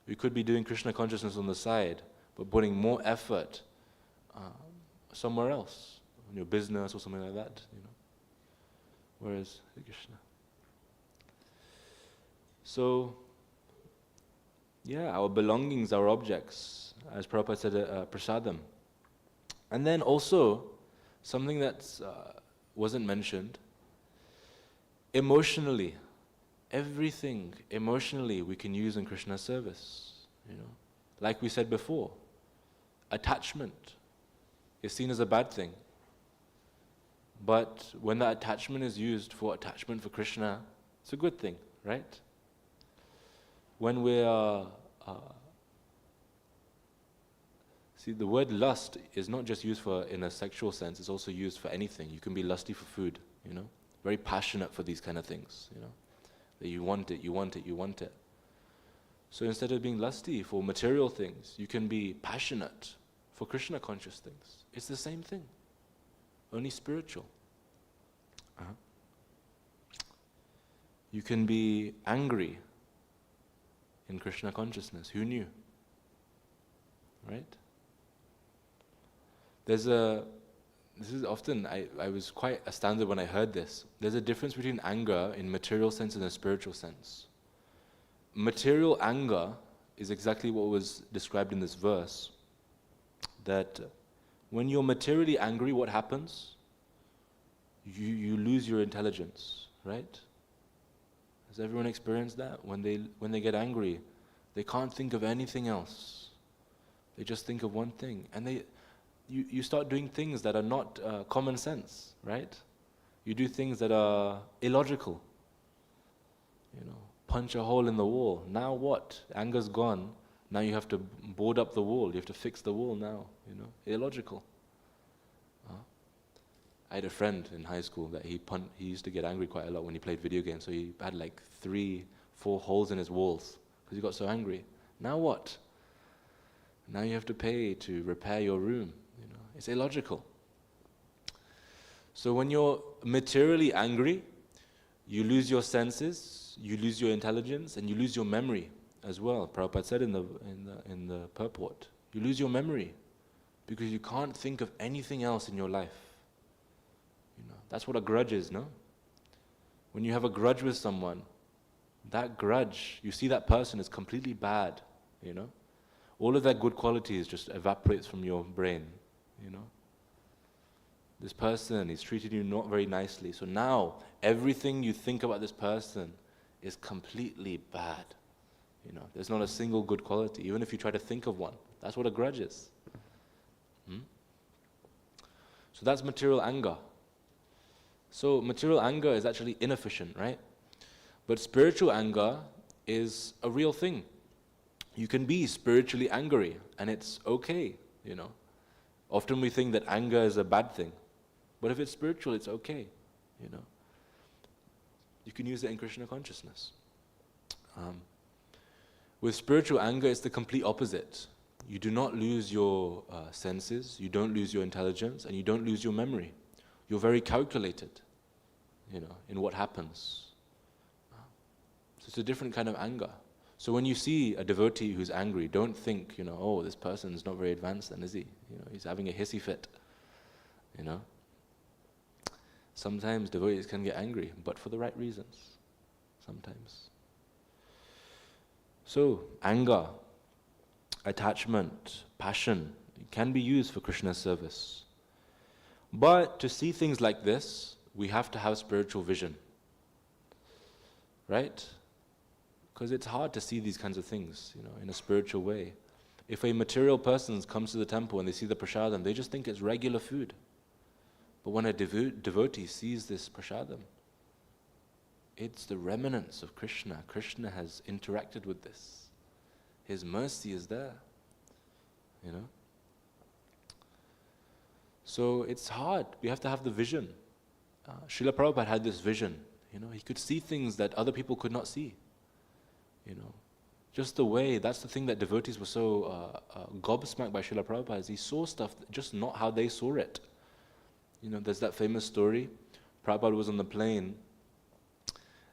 We could be doing Krishna consciousness on the side, but putting more effort somewhere else, in your business or something like that, Whereas Hare Krishna. So, our belongings, our objects, as Prabhupada said, prasadam. And then also, something that wasn't mentioned, emotionally, everything emotionally we can use in Krishna's service. Like we said before, attachment is seen as a bad thing. But when that attachment is used for attachment for Krishna, it's a good thing, right? When we are... see, the word lust is not just used for in a sexual sense, it's also used for anything. You can be lusty for food, very passionate for these kind of things, that you want it, you want it, you want it. So instead of being lusty for material things, you can be passionate for Krishna conscious things. It's the same thing, only spiritual. You can be angry in Krishna consciousness. Who knew? Right? This is often, I was quite astounded when I heard this. There's a difference between anger in material sense and a spiritual sense. Material anger is exactly what was described in this verse. That when you're materially angry, what happens? You lose your intelligence, right? Has everyone experienced that? When they get angry, they can't think of anything else. They just think of one thing. And you start doing things that are not common sense, right? You do things that are illogical. Punch a hole in the wall. Now what? Anger's gone. Now you have to board up the wall. You have to fix the wall now. Illogical. I had a friend in high school that he used to get angry quite a lot when he played video games. So he had like 3-4 holes in his walls because he got so angry. Now what? Now you have to pay to repair your room. It's illogical. So when you're materially angry, you lose your senses, you lose your intelligence, and you lose your memory as well. Prabhupada said in the purport, you lose your memory because you can't think of anything else in your life. That's what a grudge is, no? When you have a grudge with someone, that grudge, you see that person is completely bad, All of their good qualities just evaporates from your brain, This person, he's treated you not very nicely. So now, everything you think about this person is completely bad. There's not a single good quality, even if you try to think of one. That's what a grudge is. So that's material anger. So material anger is actually inefficient, right? But spiritual anger is a real thing. You can be spiritually angry, and it's okay, Often we think that anger is a bad thing. But if it's spiritual, it's okay, You can use it in Krishna consciousness. With spiritual anger, it's the complete opposite. You do not lose your senses, you don't lose your intelligence, and you don't lose your memory. You're very calculated, in what happens. So it's a different kind of anger. So when you see a devotee who's angry, don't think, oh, this person's not very advanced then, is he? He's having a hissy fit, Sometimes devotees can get angry, but for the right reasons, sometimes. So, anger, attachment, passion, can be used for Krishna's service. But to see things like this, we have to have spiritual vision. Right? Because it's hard to see these kinds of things, in a spiritual way. If a material person comes to the temple and they see the prasadam, they just think it's regular food. But when a devotee sees this prasadam, it's the remnants of Krishna. Krishna has interacted with this. His mercy is there, So it's hard. We have to have the vision. Srila Prabhupada had this vision. He could see things that other people could not see. Just the way, that's the thing that devotees were so gobsmacked by Srila Prabhupada, is he saw stuff just not how they saw it. There's that famous story. Prabhupada was on the plane,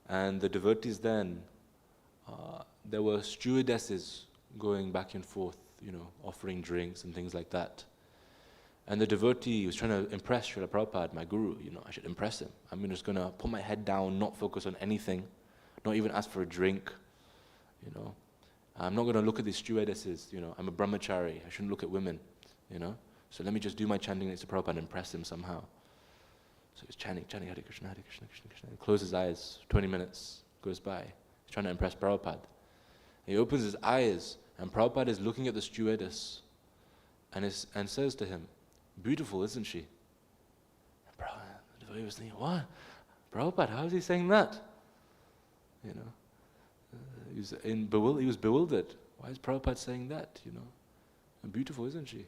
and the devotees then, there were stewardesses going back and forth, offering drinks and things like that. And the devotee was trying to impress Srila Prabhupada, my guru, I should impress him. I'm just going to put my head down, not focus on anything, not even ask for a drink, I'm not going to look at these stewardesses, I'm a brahmachari, I shouldn't look at women, So let me just do my chanting next to Prabhupada and impress him somehow. So he's chanting Hare Krishna, Hare Krishna, Krishna Krishna. He closes his eyes, 20 minutes goes by. He's trying to impress Prabhupada. He opens his eyes, and Prabhupada is looking at the stewardess and says to him, beautiful, isn't she? And Prabhupada, the devotee was thinking, what? Prabhupada, how is he saying that? You know, he was bewildered. Why is Prabhupada saying that, you know? And beautiful, isn't she?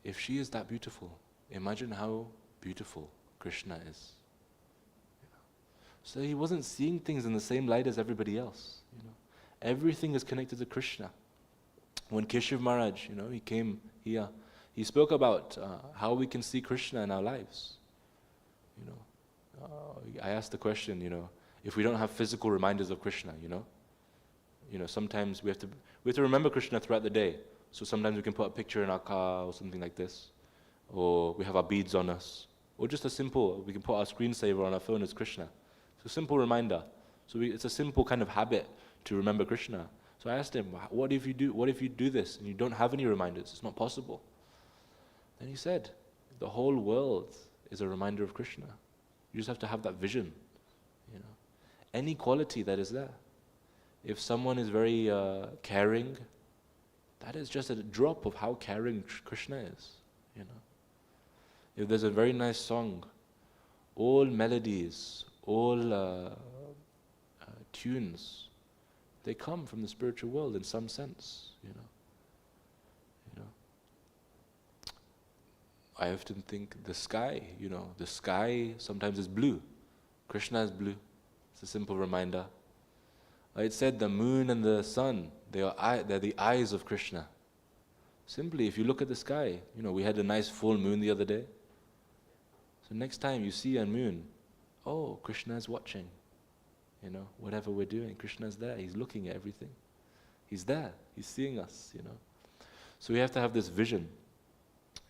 If she is that beautiful, imagine how beautiful Krishna is. You know? So he wasn't seeing things in the same light as everybody else. You know? Everything is connected to Krishna. When Keshav Maharaj, you know, he came here, he spoke about how we can see Krishna in our lives. You know, I asked the question, you know, if we don't have physical reminders of Krishna, you know, sometimes we have to remember Krishna throughout the day. So sometimes we can put a picture in our car or something like this, or we have our beads on us, or just we can put our screensaver on our phone as Krishna. It's a simple reminder. So it's a simple kind of habit to remember Krishna. So I asked him, what if you do this and you don't have any reminders? It's not possible. Then he said, the whole world is a reminder of Krishna. You just have to have that vision. You know, any quality that is there. If someone is very caring, that is just a drop of how caring Krishna is. You know, if there's a very nice song, all melodies, all tunes, they come from the spiritual world in some sense. You know. I often think the sky, you know, the sky sometimes is blue. Krishna is blue. It's a simple reminder. It said the moon and the sun, they're the eyes of Krishna. Simply, if you look at the sky, you know, we had a nice full moon the other day. So next time you see a moon, oh, Krishna is watching. You know, whatever we're doing, Krishna is there. He's looking at everything. He's there. He's seeing us, you know. So we have to have this vision,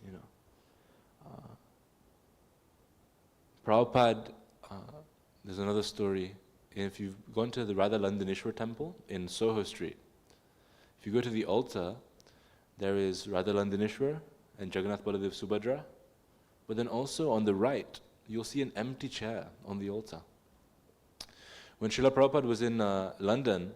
you know. Prabhupada, there's another story. If you've gone to the Radha Landaneshwar temple in Soho Street, if you go to the altar, there is Radha Landaneshwar and Jagannath Baladev Subhadra, but then also on the right, you'll see an empty chair on the altar. When Srila Prabhupada was in London,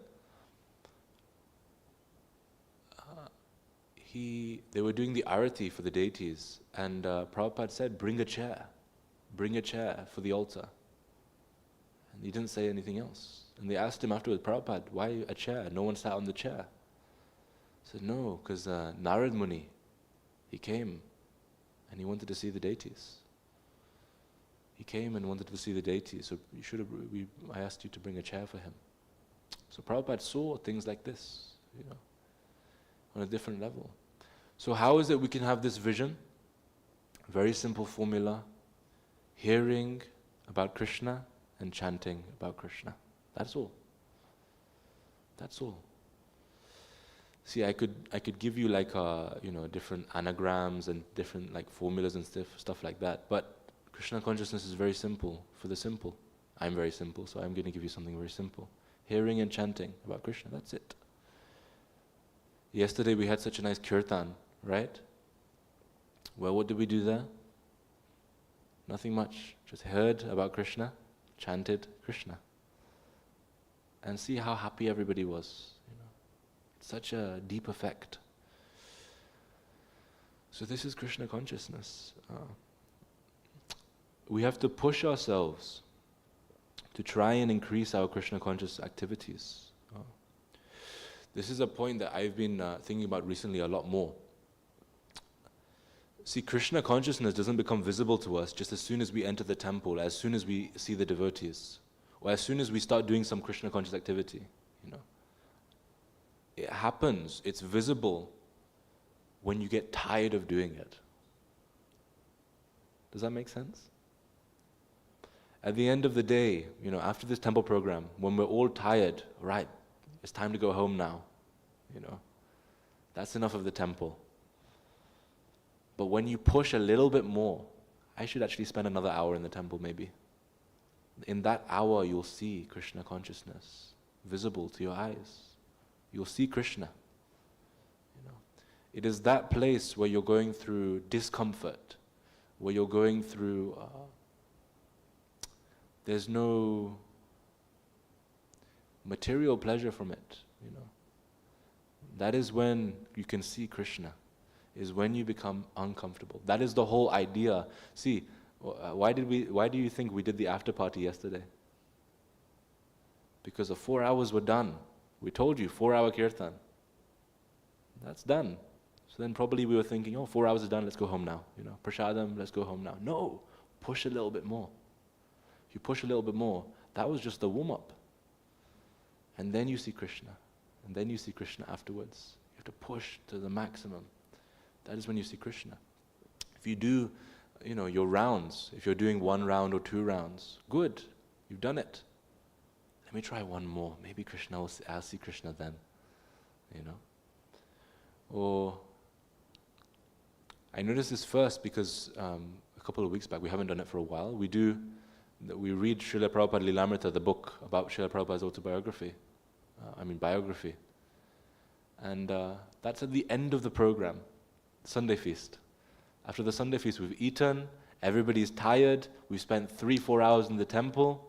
they were doing the arati for the deities, and Prabhupada said, bring a chair for the altar. And he didn't say anything else. And they asked him afterwards, Prabhupada, why a chair? No one sat on the chair. He said, no, because Narad Muni, he came and he wanted to see the deities. He came and wanted to see the deities, so I asked you to bring a chair for him. So Prabhupada saw things like this, you know, on a different level. So how is it we can have this vision? Very simple formula. Hearing about Krishna and chanting about Krishna. That's all. That's all. See, I could give you like different anagrams and different like formulas and stuff like that. But Krishna consciousness is very simple for the simple. I'm very simple, so I'm going to give you something very simple. Hearing and chanting about Krishna. That's it. Yesterday we had such a nice kirtan, right? Well, what did we do there? Nothing much. Just heard about Krishna, chanted Krishna. And see how happy everybody was. You know, such a deep effect. So this is Krishna consciousness. We have to push ourselves to try and increase our Krishna conscious activities. This is a point that I've been thinking about recently a lot more. See, Krishna consciousness doesn't become visible to us just as soon as we enter the temple, as soon as we see the devotees, or as soon as we start doing some Krishna conscious activity. You know, it happens. It's visible when you get tired of doing it. Does that make sense? At the end of the day, you know, after this temple program, when we're all tired, right, it's time to go home now. You know, that's enough of the temple. But when you push a little bit more, I should actually spend another hour in the temple maybe. In that hour you'll see Krishna consciousness visible to your eyes. You'll see Krishna. You know, It is that place where you're going through discomfort, where you're going through, there's no material pleasure from it, you know. That is when you can see Krishna, is when you become uncomfortable. That is the whole idea. See, why do you think we did the after party yesterday? Because the 4 hours were done. We told you, 4-hour kirtan. That's done. So then probably we were thinking, oh, 4 hours is done, let's go home now. You know, prasadam, let's go home now. No, push a little bit more. You push a little bit more. That was just the warm-up. And then you see Krishna. And then you see Krishna afterwards. You have to push to the maximum. That is when you see Krishna. If you do, you know, your rounds, if you're doing 1 round or 2 rounds, good, you've done it. Let me try one more. Maybe I'll see Krishna then, you know. Or, I noticed this first because a couple of weeks back, we haven't done it for a while, we read Srila Prabhupada Lilamrita, the book about Srila Prabhupada's autobiography, biography. And that's at the end of the program, Sunday feast. After the Sunday feast, we've eaten, everybody's tired, we've spent 3-4 hours in the temple.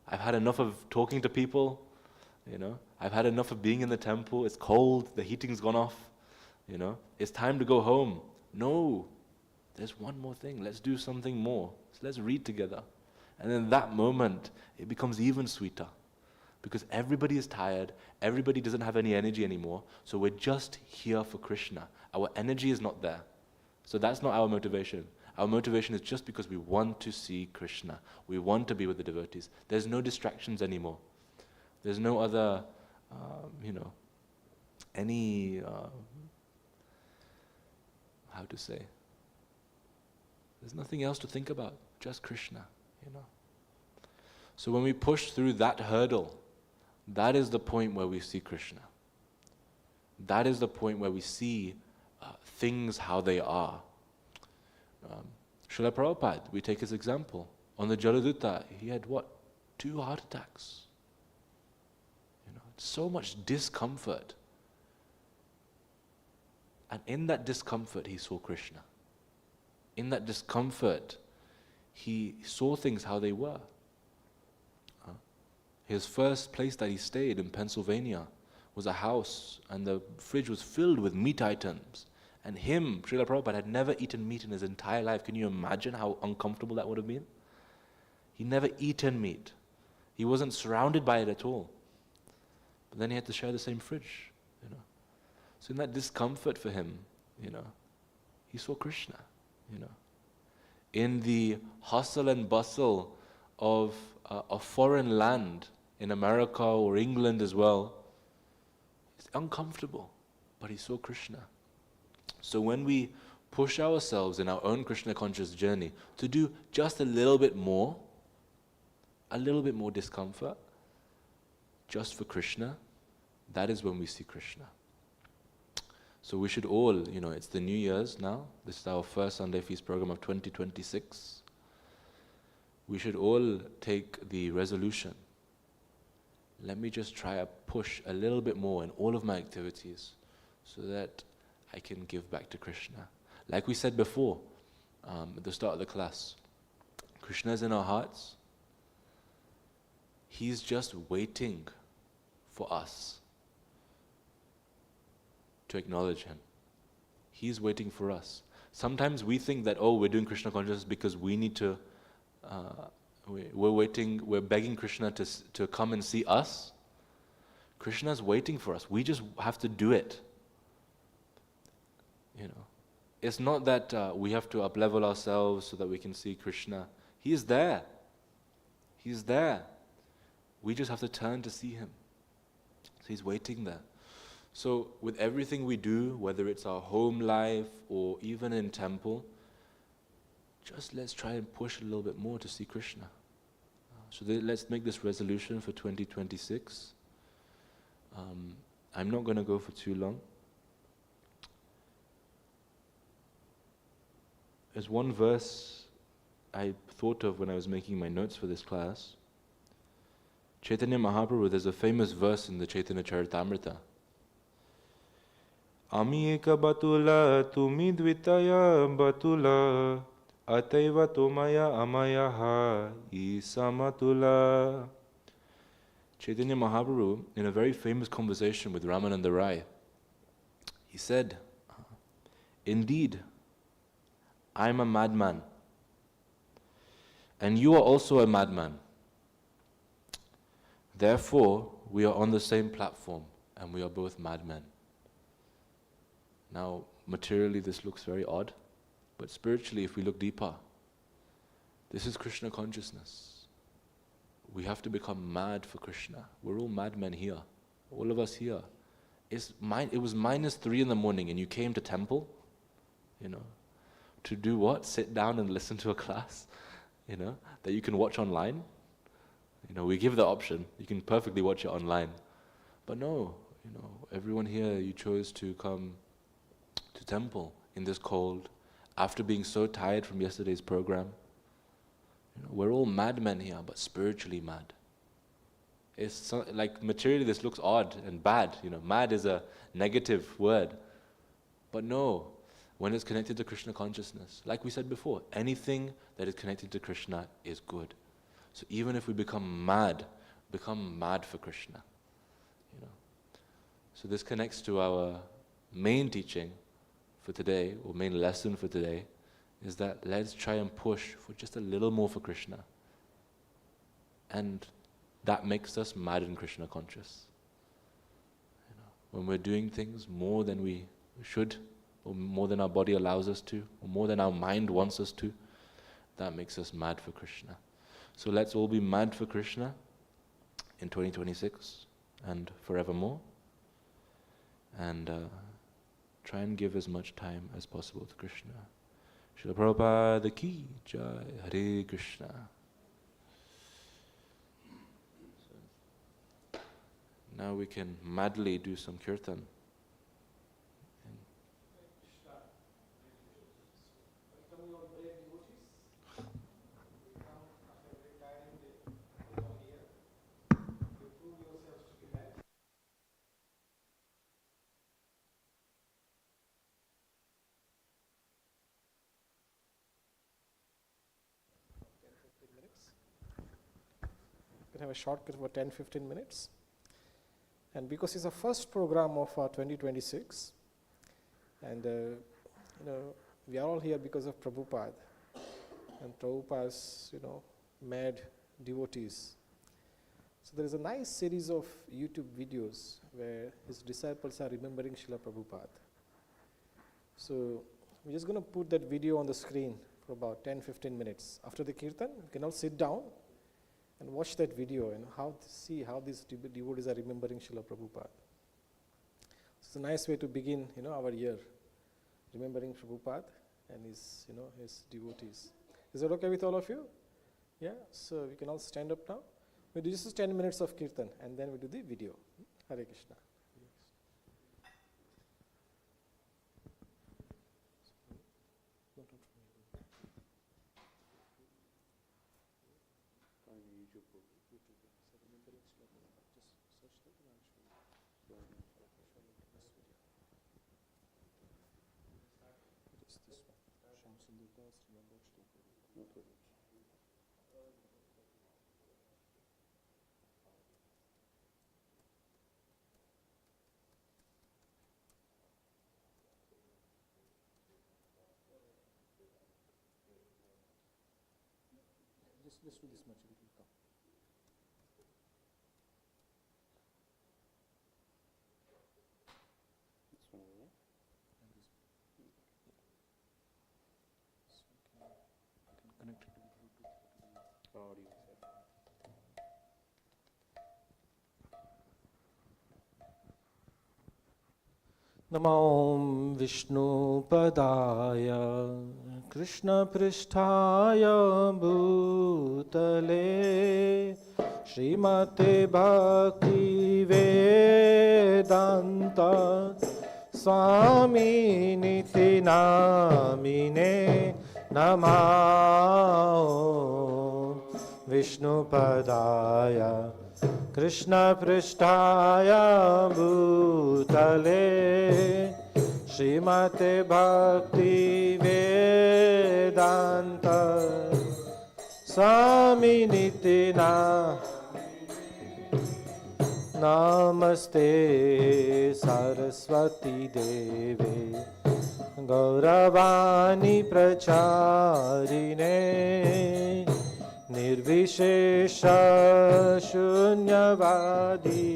I've had enough of talking to people, you know. I've had enough of being in the temple. It's cold, the heating's gone off, you know. It's time to go home. No, there's one more thing. Let's do something more. So let's read together. And in that moment, it becomes even sweeter. Because everybody is tired, everybody doesn't have any energy anymore, so we're just here for Krishna. Our energy is not there. So that's not our motivation. Our motivation is just because we want to see Krishna. We want to be with the devotees. There's no distractions anymore. There's no other, how to say? There's nothing else to think about, just Krishna, you know. So when we push through that hurdle, that is the point where we see Krishna. That is the point where we see things how they are. Srila Prabhupada, we take his example. On the Jaladutta, he had 2 heart attacks. You know, so much discomfort. And in that discomfort, he saw Krishna. In that discomfort, he saw things how they were. His first place that he stayed in Pennsylvania was a house, and the fridge was filled with meat items. And him, Srila Prabhupada, had never eaten meat in his entire life. Can you imagine how uncomfortable that would have been? He never eaten meat. He wasn't surrounded by it at all. But then he had to share the same fridge, you know. So in that discomfort for him, you know, he saw Krishna, you know. In the hustle and bustle of a foreign land, in America or England as well, it's uncomfortable, but he saw Krishna. So when we push ourselves in our own Krishna conscious journey to do just a little bit more discomfort, just for Krishna, that is when we see Krishna. So we should all, you know, it's the New Year's now. This is our first Sunday Feast program of 2026. We should all take the resolution. Let me just try to push a little bit more in all of my activities so that I can give back to Krishna. Like we said before, at the start of the class, Krishna is in our hearts. He's just waiting for us to acknowledge Him. He's waiting for us. Sometimes we think that, we're doing Krishna consciousness because we need to, we're begging Krishna to come and see us. Krishna's waiting for us. We just have to do it. You know, it's not that we have to up-level ourselves so that we can see Krishna. He is there. He's there. We just have to turn to see Him. So He's waiting there. So with everything we do, whether it's our home life or even in temple, just let's try and push a little bit more to see Krishna. So let's make this resolution for 2026. I'm not going to go for too long. There's one verse I thought of when I was making my notes for this class. Chaitanya Mahaprabhu, there's a famous verse in the Chaitanya Charitamrita. Ami eka batula, tumi dvitaya batula, ataiva tomaya amayaha isamatula. Chaitanya Mahaprabhu, in a very famous conversation with Ramananda Rai, he said, indeed, I'm a madman, and you are also a madman. Therefore, we are on the same platform, and we are both madmen. Now, materially this looks very odd, but spiritually, if we look deeper, this is Krishna consciousness. We have to become mad for Krishna. We're all madmen here, all of us here. It was -3 in the morning and you came to temple, to do what? Sit down and listen to a class, that you can watch online. We give the option, you can perfectly watch it online. But no, everyone here, you chose to come to temple in this cold, after being so tired from yesterday's program. We're all madmen here, but spiritually mad. It's like materially this looks odd and bad. Mad is a negative word. But no, when it's connected to Krishna consciousness, like we said before, anything that is connected to Krishna is good. So even if we become mad for Krishna. So this connects to our main teaching for today, or main lesson for today, is that let's try and push for just a little more for Krishna. And that makes us mad and Krishna conscious. When we're doing things more than we should, or more than our body allows us to, or more than our mind wants us to, that makes us mad for Krishna. So let's all be mad for Krishna in 2026 and forevermore. And try and give as much time as possible to Krishna. Srila Prabhupada ki jai. Hare Krishna. Now we can madly do some kirtan. We can have a shortcut for 10-15 minutes. And because it's the first program of 2026, and we are all here because of Prabhupada and Prabhupada's mad devotees. So there is a nice series of YouTube videos where his disciples are remembering Srila Prabhupada. So we're just going to put that video on the screen for about 10-15 minutes. After the kirtan, you can all sit down and watch that video and see how these devotees are remembering Srila Prabhupada. It's a nice way to begin, our year, remembering Prabhupada and his devotees. Is that okay with all of you? Yeah. So we can all stand up now. We do just 10 minutes of kirtan and then we do the video. Hare Krishna. Just do this much, it will come. This one over there? And this one. Yeah. So I can connect it to the Bluetooth audio. Namo Vishnu Padaya Krishna Pristhaya Bhutale Srimate Bhakti Vedanta Swami Niti Namine Namah Vishnu Padaya Krishna Pristhaya Bhutale Srimate Bhakti Vedanta Swami Nitina Namaste Saraswati Deve Gauravani Pracharine Nirvishesha Shunyavadi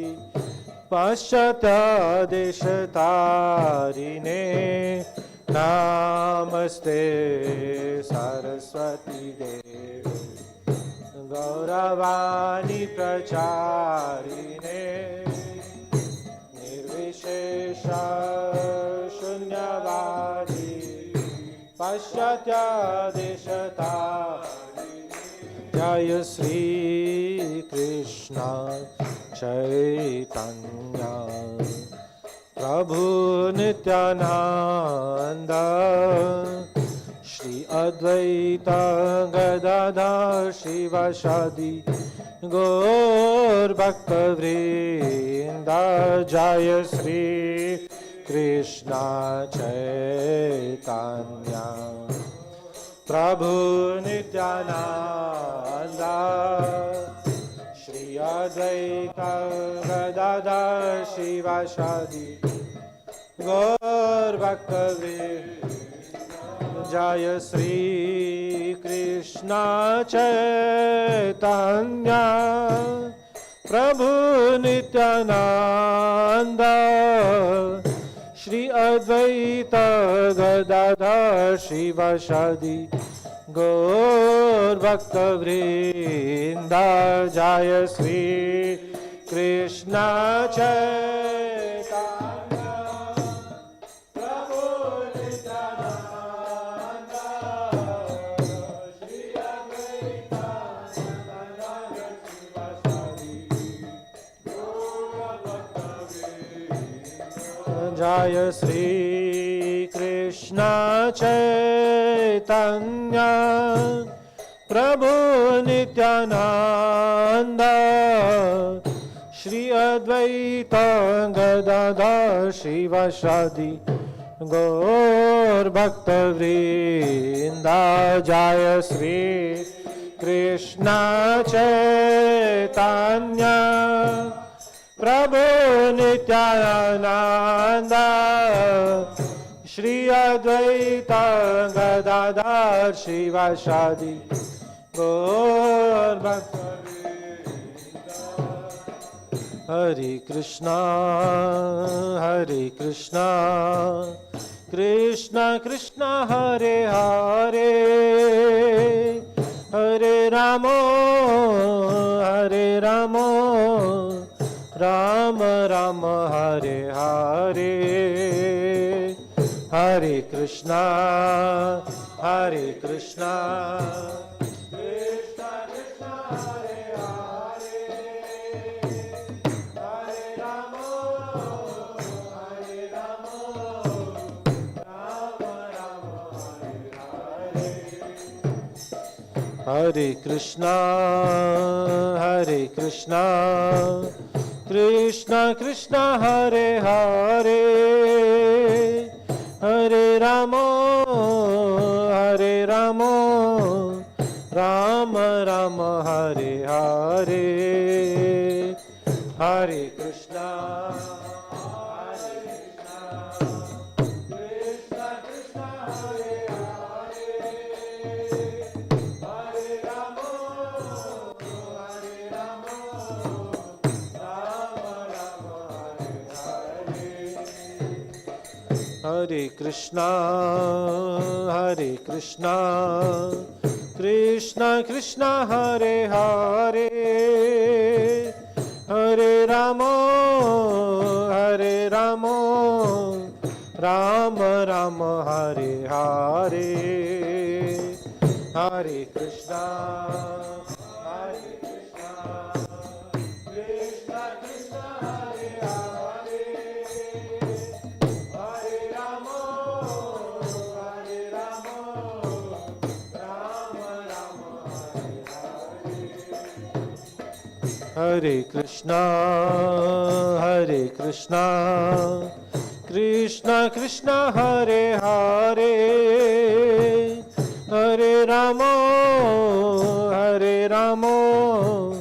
Paschatya Deshatarine Namaste Saraswati Devi Gauravani Pracharine Nirvishesha Shunyavadi Paschatya Deshatarine Jaya Sri Krishna Chaitanya Prabhu Nityananda Shri Advaita Gadadhar Shivasadi Gaur Bhakta Vrinda Jaya Sri Krishna Chaitanya Prabhu Nityananda Shri Advaita Gadadhar Shivasadi Gaur Bhakta Jaya Sri Krishna Chaitanya Prabhu Nityananda Shri Advaita Gadadhar Shivasadi Gaur Bhakta Vrinda Jaya Sri Krishna Chaitanya Prabhu Nityananda Shri Advaita Gadadhar Shivasadi Gaur Bhakta Vrinda Jaya Sri Krishna Chaitanya Prabhu Nityananda Shri Advaita Gadadhar Shivasadi Gaur Bhakta Vrinda Jaya Sri Krishna Chaitanya Prabhu Nityananda Shri Advaita Gadadhar Shivasadi Gaur Bhakta Hare Krishna Krishna Krishna Hare Hare Hare Rama Rama Rama Hare Hare Hare Krishna Krishna Krishna Hare Hare Hare Rama Rama Rama Hare Hare Hare Krishna Krishna Krishna Hare Hare Hare Rama Rama Rama Hare Hare Hare Krishna Krishna Krishna Hare Hare Hare Rama Hare Krishna Krishna Krishna Hare Hare Hare Rama Rama Rama Hare Hare Hare Krishna Krishna Krishna Hare Hare Hare Rama Rama Rama Hare Hare Krishna Krishna Krishna Hare Hare, Hare Rama Hare Rama,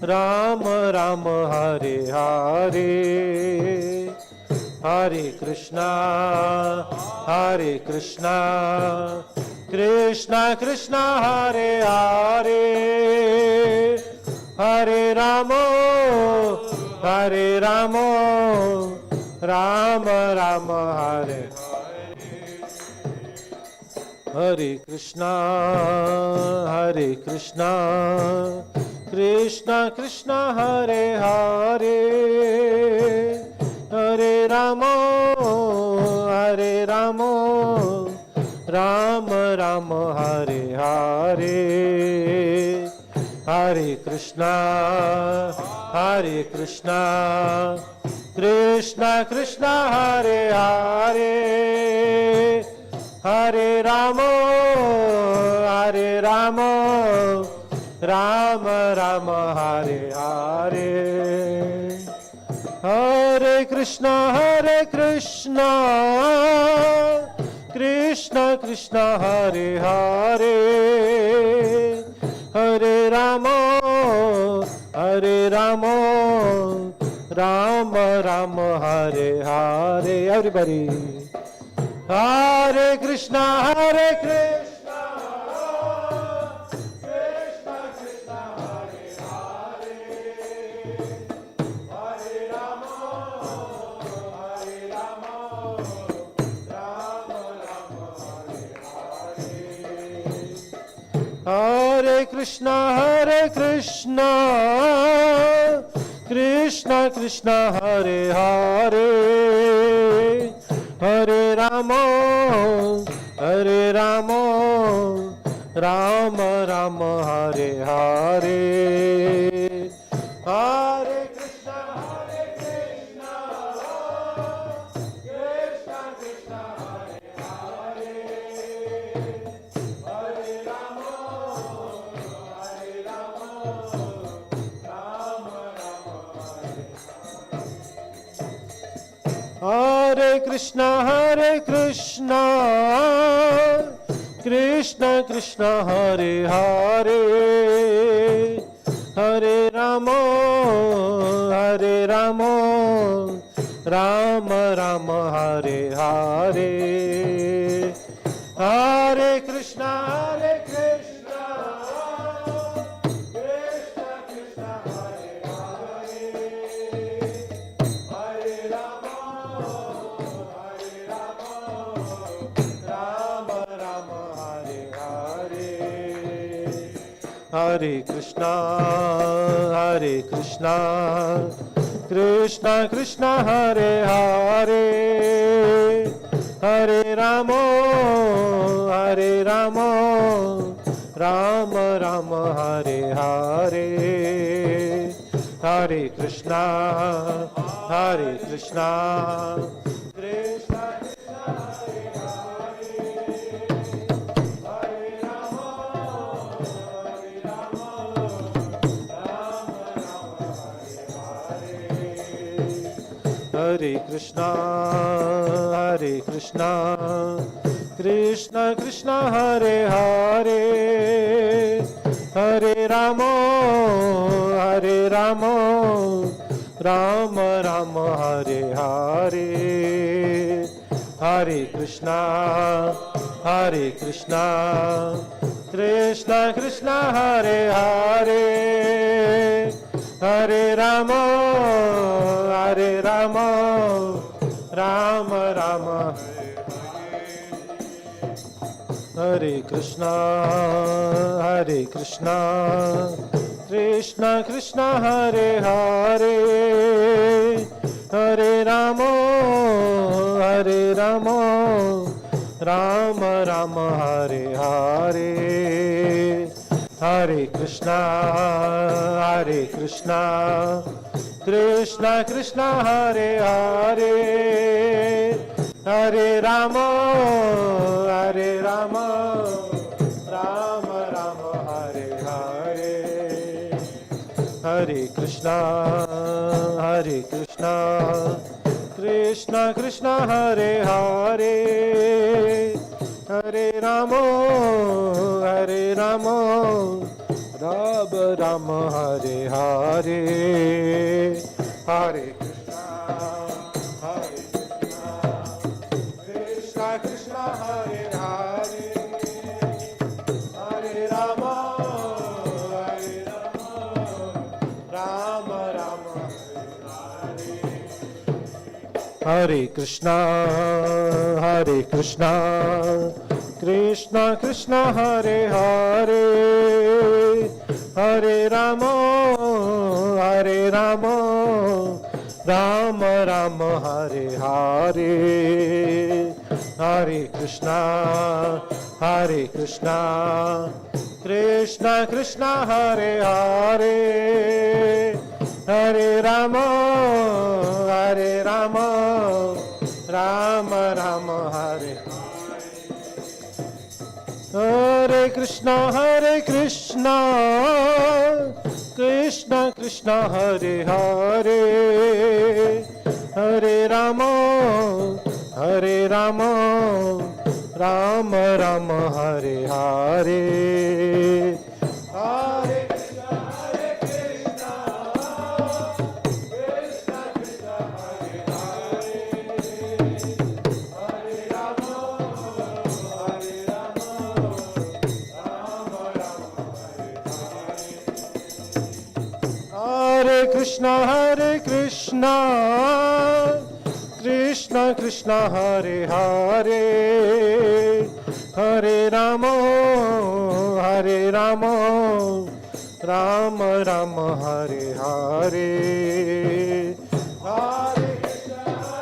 Rama Rama Hare Hare, Hare Krishna Krishna Krishna Hare Hare, Hare Rama Rama Rama Hare Hare Krishna Krishna Krishna Hare Hare, Hare Rama Rama Rama Hare Hare, Hare Krishna Krishna Krishna Hare Hare, Hare Rama Rama Rama Hare Hare, Hare Krishna Krishna Krishna Hare Hare, Hare Rama Rama Rama Hare Hare. Everybody. Hare Krishna Krishna Krishna Hare Hare, Hare Rama Rama Rama Hare Hare, Hare Krishna Krishna Krishna Hare Hare, Hare Rama Rama Rama Hare Hare, Hare Krishna Krishna Krishna Hare Hare, Hare Rama Rama Rama Hare Krishna Krishna Krishna Hare Hare, Hare Rama Rama Rama Hare Hare, Hare Krishna Krishna Krishna Hare Hare, Hare Rama Rama Rama Hare Hare, Hare Krishna Krishna Krishna Hare Hare, Hare Rama Rama Rama Hare Hare, Hare Krishna Krishna Krishna Hare Hare, Hare Rama Rama Hare Krishna Krishna Krishna Hare Hare, Hare Rama Rama Rama Hare Hare, Hare Krishna Krishna Krishna Hare Hare, Hare Rama Rama Rama Hare Krishna Krishna Krishna Hare Hare, Hare Rama Rama Rama Hare Hare, Hare Krishna Krishna Krishna Hare Hare, Hare Rama Rama Rama Hare Hare, Hare Krishna Krishna Krishna Hare Hare, Hare Rama, Hare Rama, Rama Rama Hare Hare, Hare Krishna, Krishna Krishna Hare Hare, Hare Rama, Rama Rama Hare Krishna, Hare Krishna, Krishna Krishna Hare Hare, Hare Rama, Hare Rama, Rama Rama Hare Hare, Hare Krishna, Hare Krishna, Krishna Krishna Hare Hare, Hare Rama, Hare Rama, Rama Rama Hare Hare Krishna, Hare Krishna, Krishna Krishna Hare Hare, Hare Rama, Hare Rama, Rama Rama Hare Hare, Hare Krishna, Hare Krishna, Krishna Krishna Hare Hare, Hare Rama, Hare Rama, Rama Rama Hare Hare, Hare Krishna, Hare Krishna, Krishna Krishna Hare Hare, Hare Rama, Hare Rama, Rama Rama Hare Hare, Hare Krishna, Hare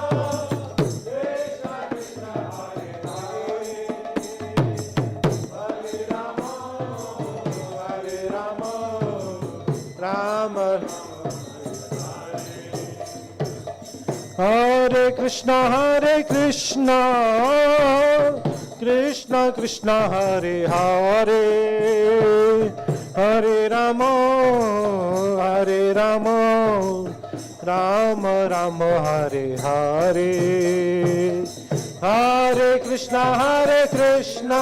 Krishna, Krishna Krishna Hare Hare, Hare Rama, Hare Rama, Rama Hare Krishna, Hare Krishna, Krishna Krishna Hare Hare, Hare Rama, Hare Rama, Rama Rama Hare Hare, Hare Krishna, Hare Krishna,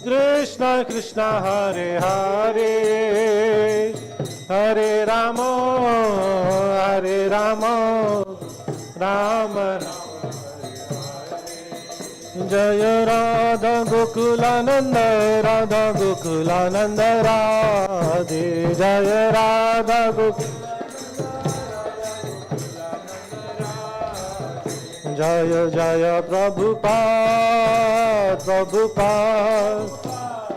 Krishna Krishna Hare Hare, Hare Rama, Hare Rama, Rama Jaya Radha Gokulananda, Radha Gokulananda Radhe, Jaya Radha Jaya Jaya Prabhupada, Prabhupada,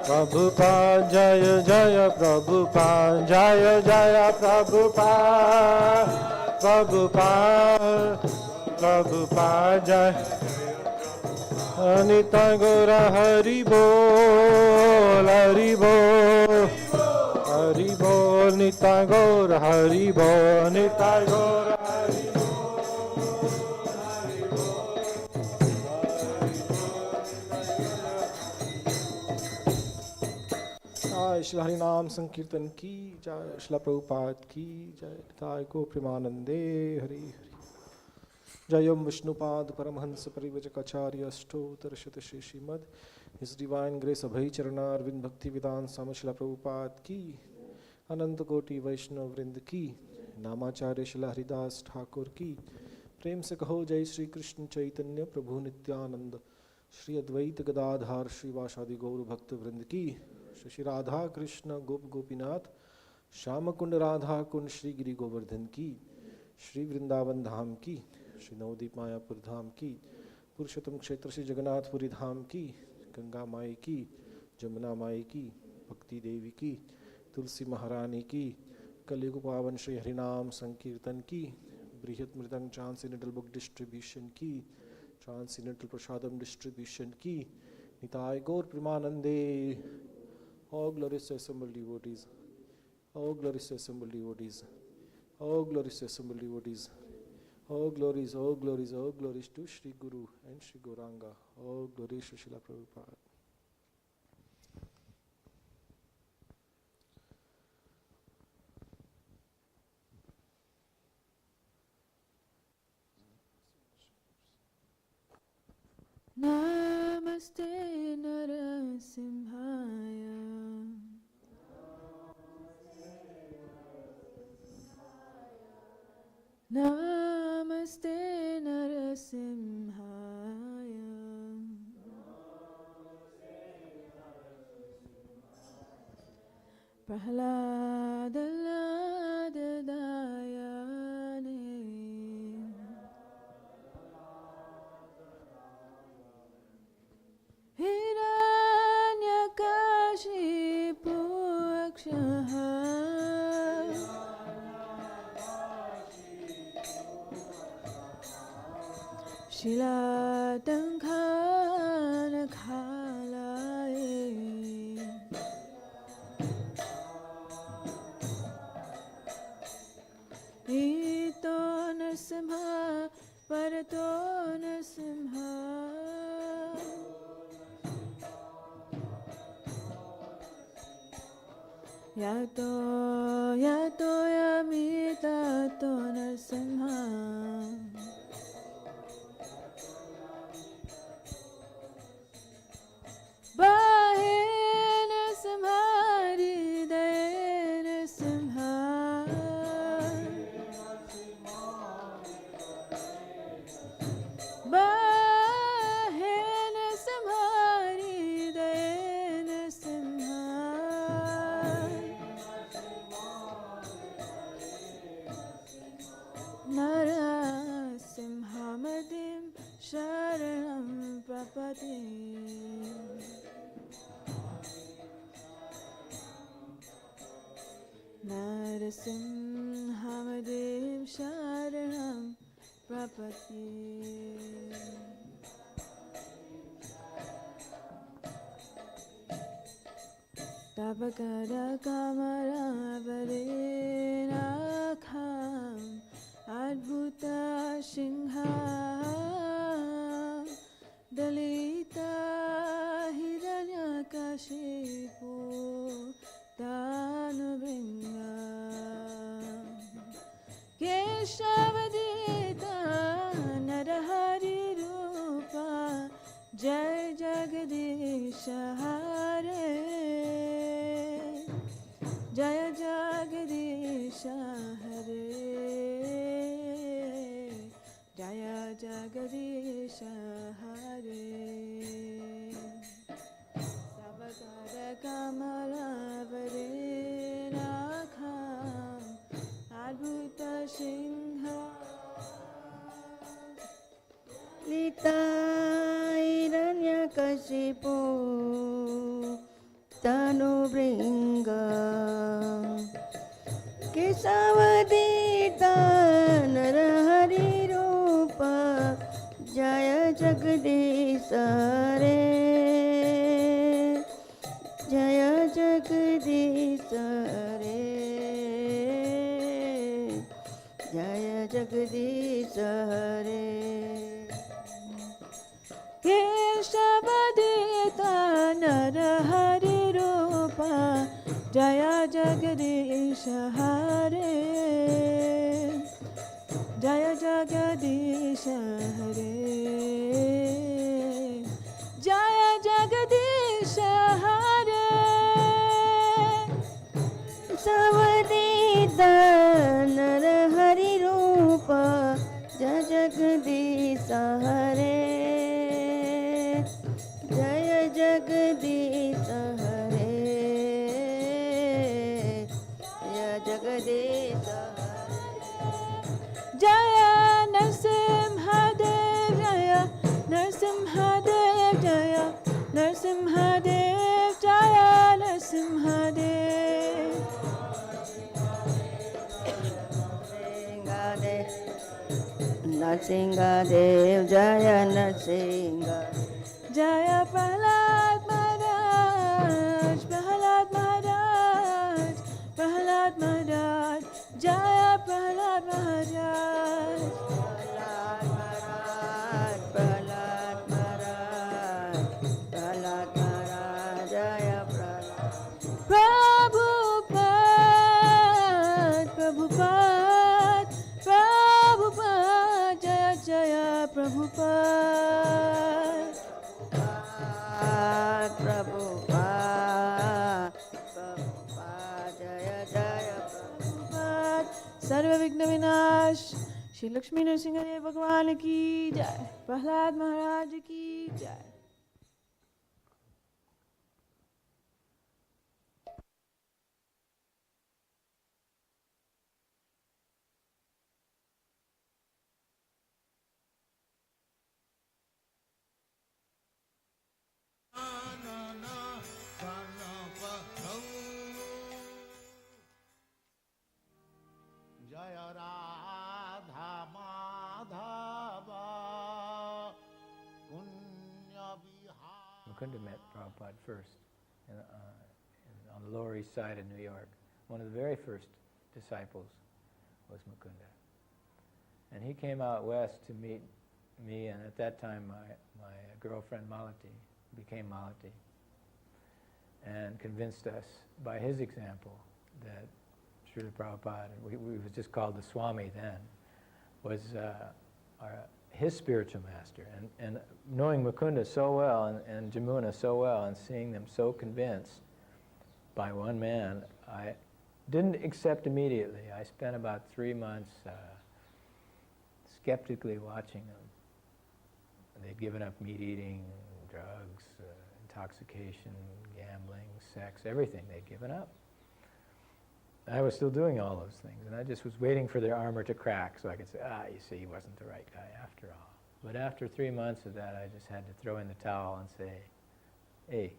Prabhupada, Jaya Jaya Prabhupada, Jaya Jaya Prabhupada, Prabhupada, Prabhupada, Jaya Nitai Gaura Hari Bol, Hari Bol, Hari Bol, Nitai Gaura Hari Bol, Nitai Gaura Hari Bol. जय श्री हरि नाम संकीर्तन की जय, श्रील प्रभुपाद की जय, निताय को प्रेमानंदे हरि हरि। जय ओम विष्णुपाद परमहंस परिव्रजकाचार्य अष्टोत्तर शत Shri Shrimad his divine grace Abhay Charana Aravinda भक्ति विदान स्वामी श्रील प्रभुपाद की, अनंत कोटि वैष्णव वृंद की, नामाचार्य श्रील हरिदास ठाकुर की, प्रेम से कहो जय श्री कृष्ण चैतन्य प्रभु नित्यानंद, श्री अद्वैत गदाधार श्रीवासादि गौर भक्त वृंद की, श्री राधा कृष्ण गोप गोपीनाथ श्याम कुंड राधा कुंड श्री गिरि गोवर्धन की, श्री वृंदावन धाम की, श्री नवदीप मायापुर धाम की, पुरुषोत्तम क्षेत्र श्री जगन्नाथपुरी धाम की, गंगा माई की, जमुना माई की, भक्ति देवी की, तुलसी महारानी की, कलयुग पावन श्री हरिनाम संकीर्तन की, बृहत मृदंग ट्रांसेंडेंटल बुक डिस्ट्रीब्यूशन की, ट्रांसेंडेंटल प्रसादम डिस्ट्रीब्यूशन की, निताय गौर प्रेमानंदे। All glorious assembled devotees, all glorious assembled devotees, all glorious assembled devotees, all glories, all glories, all glories to Shri Guru and Shri Gauranga, all glories to Srila Prabhupada. Namaste Narasimhaya. Namaste Narasimhaya. Prahlada Dayane. Hiranyakashipu Akshaha. Shilatankana Khalaye. Ito Narasimha Parato Narasimha. Yato Yamita To Narasimha. Bahe Narasimha Hridaye Narasimha. Bahe Narasimha Hridaye Narasimha. Narasimhamadim Sharanam Prapati. Narasimhamadim Sharanam Prapati. Tapakara Kamara Varinakham Adbhuta Singha Dalita Hiranyakashipu Tanubringa Keshavadita Narahari Rupa Jai Jagadisha Hare Jaya Jagadisha Hare Jaya Jagadisha Hare Savakara Kamala Varinakham Adbhuta Singha Lita Hiranyakashipu Tanubringa Kesavadita Narahari Rupa Jaya Jagadisha Hare Jaya Jagadisha Hare Jaya Jagadisha Hare Keshavadita Narahari Rupa Jaya Jagadisha Hare Jaya Jagadisha Hare Jaya Jagadisha Hare Savadita Narahari Rupa Jaya Jagadisha Hare Jaya Jagadisha Hare Jaya Jagadisha Jaya Narasimhadev Jaya Narasimhadev Jaya Narasimhadev Jaya Narasimhadev Narasimhadev Jaya Narasimha Jaya Prahlad Maharaj Prahlad Maharaj Prahlad Maharaj Jaya Prahlad Maharaj Prahlad Maharaj Prahlad Maharaj Jaya Prahlad Prabhupada Prabhupada Prabhupada Jaya Jaya Prabhupada सर्व विघ्न विनाश श्री लक्ष्मी नरसिंह देव भगवान की जय, प्रहलाद महाराज की जय। जय राधा माधव पुण्य विहार। Mukunda met Prabhupada first on the Lower East Side of New York. One of the very first disciples was Mukunda. And he came out west to meet me, and at that time my girlfriend Malati became Malati, and convinced us by his example that Srila Prabhupada, we was just called the Swami then, was his spiritual master. And knowing Mukunda so well and Jamuna so well and seeing them so convinced by one man, I didn't accept immediately. I spent about 3 months skeptically watching them. They'd given up meat eating, drugs, intoxication, gambling, sex, everything they'd given up. I was still doing all those things, and I just was waiting for their armor to crack so I could say, you see, he wasn't the right guy after all. But after 3 months of that, I just had to throw in the towel and say, hey,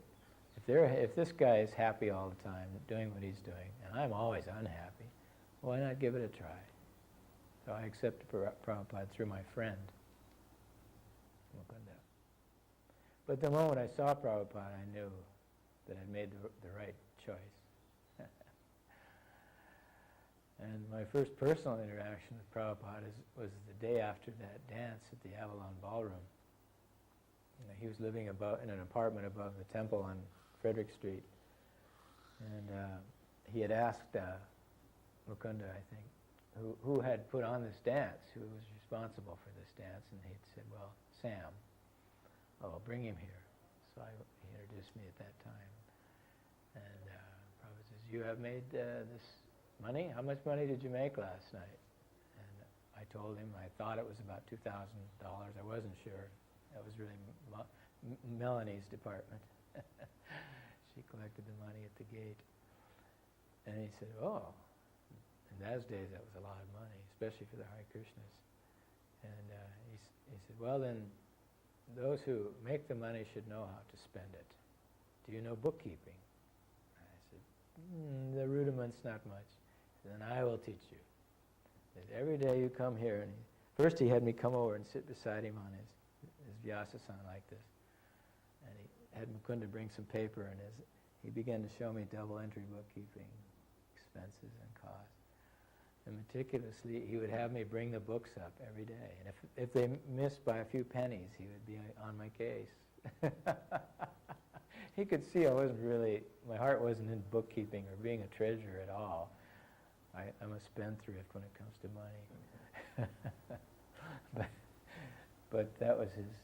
if this guy is happy all the time, doing what he's doing, and I'm always unhappy, why not give it a try? So I accepted Prabhupada through my friend, Mukunda. But the moment I saw Prabhupada, I knew that I'd made the right choice. And my first personal interaction with Prabhupada was the day after that dance at the Avalon Ballroom. He was living in an apartment above the temple on Frederick Street. And he had asked Mukunda, I think, who had put on this dance, who was responsible for this dance. And he'd said, well, Sam. Oh, bring him here. So he introduced me at that time. And Prabhupada says, you have made this money? How much money did you make last night? And I told him I thought it was about $2,000. I wasn't sure. That was really Melanie's department. She collected the money at the gate. And he said, oh, in those days that was a lot of money, especially for the Hare Krishnas. And he said, well then, those who make the money should know how to spend it. Do you know bookkeeping? I said, the rudiments, not much. Then I will teach you. That every day you come here, and first he had me come over and sit beside him on his Vyasa-san like this. And he had Mukunda bring some paper, and he began to show me double entry bookkeeping, expenses and costs. And meticulously, he would have me bring the books up every day. And if they missed by a few pennies, he would be on my case. He could see my heart wasn't in bookkeeping or being a treasurer at all. I'm a spendthrift when it comes to money. but that was his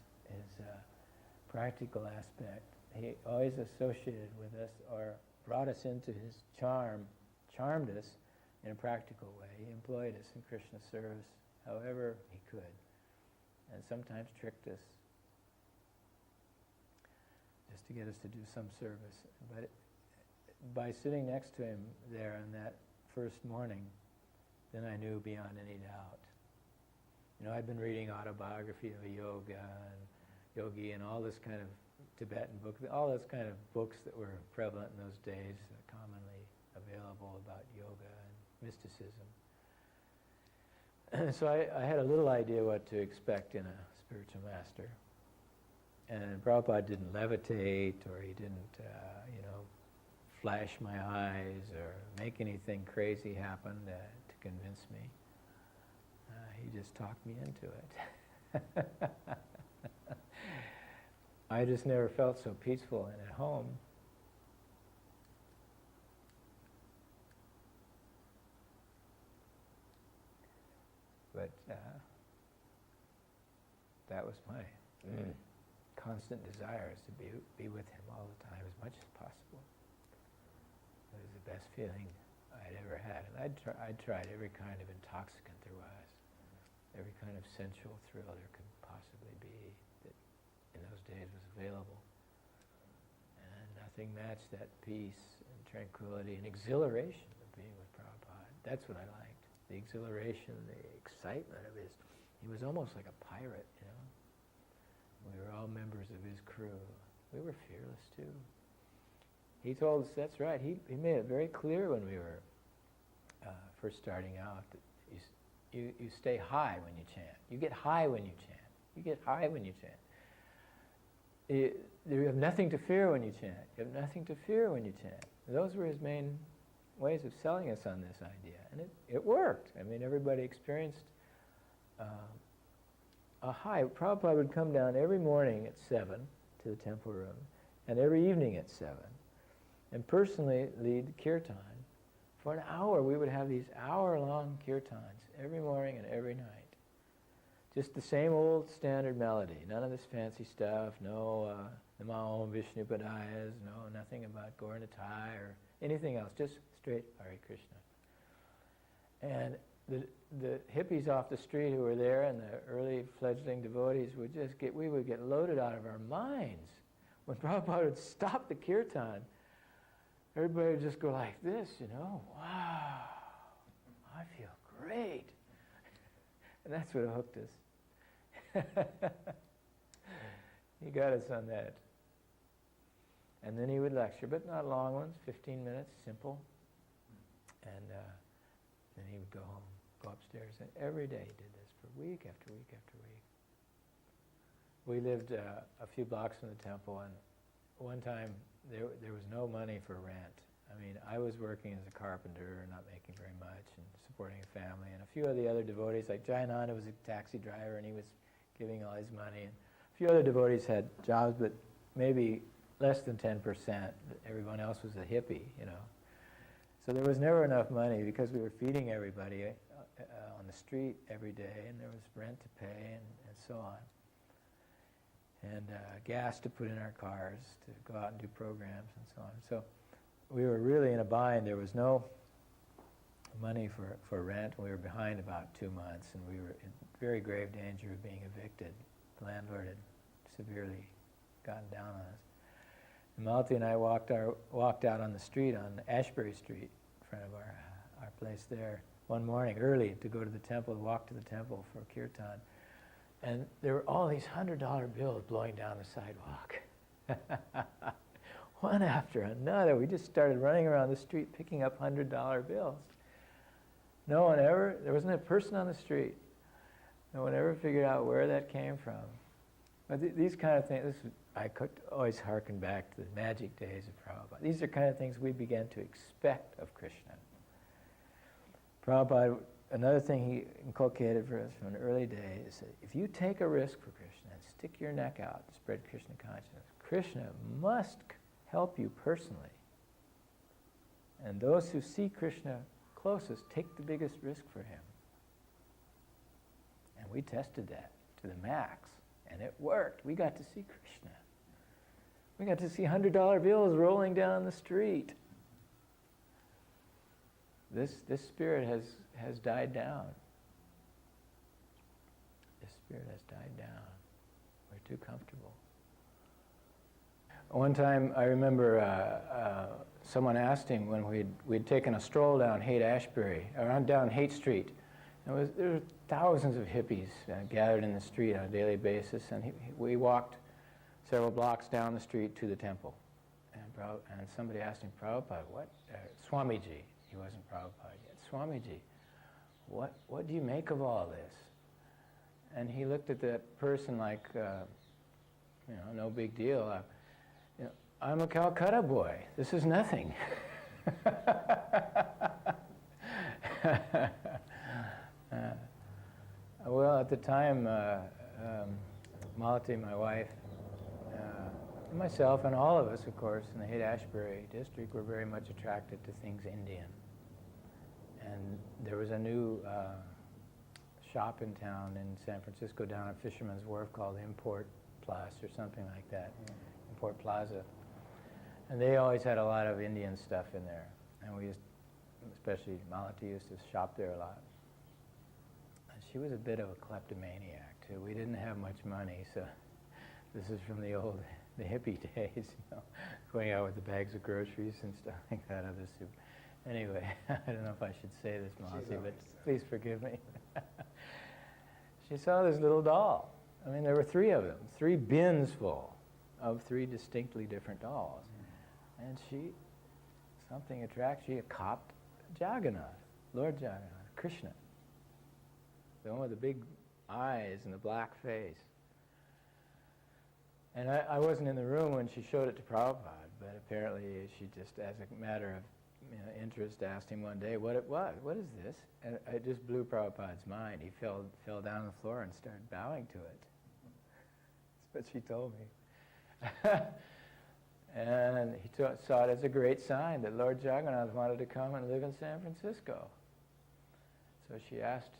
practical aspect. He always associated with us or brought us into his charmed us in a practical way. He employed us in Krishna service however he could, and sometimes tricked us just to get us to do some service. But by sitting next to him there on that first morning, then I knew beyond any doubt. I'd been reading autobiography of yoga and yogi and all this kind of Tibetan book, all those kind of books that were prevalent in those days, commonly available about yoga and mysticism. So I had a little idea what to expect in a spiritual master. And Prabhupada didn't levitate, or he didn't, flash my eyes or make anything crazy happen to convince me. He just talked me into it. I just never felt so peaceful and at home. But that was my constant desire, is to be with him all the time as much as possible. It was the best feeling I I'd ever had. And I'd tried every kind of intoxicant there was, every kind of sensual thrill there could possibly be that in those days was available. And nothing matched that peace and tranquility and exhilaration of being with Prabhupada. That's what I liked. The exhilaration, the excitement of his. He was almost like a pirate, you know. We were all members of his crew. We were fearless too. He told us, that's right, he made it very clear when we were first starting out that you stay high when you chant. You get high when you chant. You get high when you chant. You have nothing to fear when you chant. You have nothing to fear when you chant. Those were his main ways of selling us on this idea. And it worked. I mean, everybody experienced a high. Prabhupada would come down every morning at 7 to the temple room, and every evening at 7, and personally lead kirtan. For an hour, we would have these hour-long kirtans every morning and every night. Just the same old standard melody, none of this fancy stuff, no Namo Om Vishnu Padayas, no, nothing about Gauranatai or anything else, just straight Hare Krishna. And the hippies off the street who were there and the early fledgling devotees we would get loaded out of our minds. When Prabhupada would stop the kirtan, everybody would just go like this, you know, wow, I feel great. And that's what hooked us. He got us on that. And then he would lecture, but not long ones, 15 minutes, simple. And then he would go home, go upstairs. And every day he did this for week after week after week. We lived a few blocks from the temple, and one time there was no money for rent. I mean, I was working as a carpenter, not making very much, and supporting a family. And a few of the other devotees, like Jayananda was a taxi driver, and he was giving all his money. And a few other devotees had jobs, but maybe less than 10%. Everyone else was a hippie, you know. So there was never enough money because we were feeding everybody on the street every day, and there was rent to pay and so on. And gas to put in our cars to go out and do programs and so on. So we were really in a bind. There was no money for rent. We were behind about 2 months, and we were in very grave danger of being evicted. The landlord had severely gotten down on us. And Malti and I walked out on the street, on Ashbury Street, in front of our place there, one morning early to go to the temple, to walk to the temple for kirtan. And there were all these $100 bills blowing down the sidewalk. One after another. We just started running around the street picking up $100 bills. There wasn't a person on the street. No one ever figured out where that came from. But these kind of things, I could always hearken back to the magic days of Prabhupada. These are kind of things we began to expect of Krishna. Prabhupada, another thing he inculcated for us from an early day is that if you take a risk for Krishna and stick your neck out to spread Krishna consciousness, Krishna must help you personally. And those who see Krishna closest take the biggest risk for him. And we tested that to the max, and it worked. We got to see Krishna. We got to see $100 bills rolling down the street. This spirit has died down. This spirit has died down. We're too comfortable. One time, I remember someone asked him when we'd taken a stroll down down Haight Street. There were thousands of hippies gathered in the street on a daily basis, and we walked several blocks down the street to the temple. And somebody asked him, Prabhupada, Swamiji, he wasn't Prabhupada yet, Swamiji, what do you make of all this? And he looked at that person like, no big deal. I'm a Calcutta boy. This is nothing. Well, at the time, Malati, my wife, myself, and all of us, of course, in the Haight-Ashbury district were very much attracted to things Indian. And there was a new shop in town in San Francisco down at Fisherman's Wharf called Import Plus or something like that, Import Plaza. And they always had a lot of Indian stuff in there. And we just especially Malati used to shop there a lot. And she was a bit of a kleptomaniac too. We didn't have much money, so this is from the hippie days, going out with the bags of groceries and stuff like that. Anyway, I don't know if I should say this, Malati, but please forgive me. She saw this little doll. I mean, there were 3 of them, 3 bins full of 3 distinctly different dolls. And something attracted, she copped Jagannath, Lord Jagannath, Krishna. The one with the big eyes and the black face. And I wasn't in the room when she showed it to Prabhupada, but apparently she just, as a matter of interest, asked him one day what it was. What is this? And it just blew Prabhupada's mind. He fell down on the floor and started bowing to it. That's what she told me. And he saw it as a great sign that Lord Jagannath wanted to come and live in San Francisco. So he asked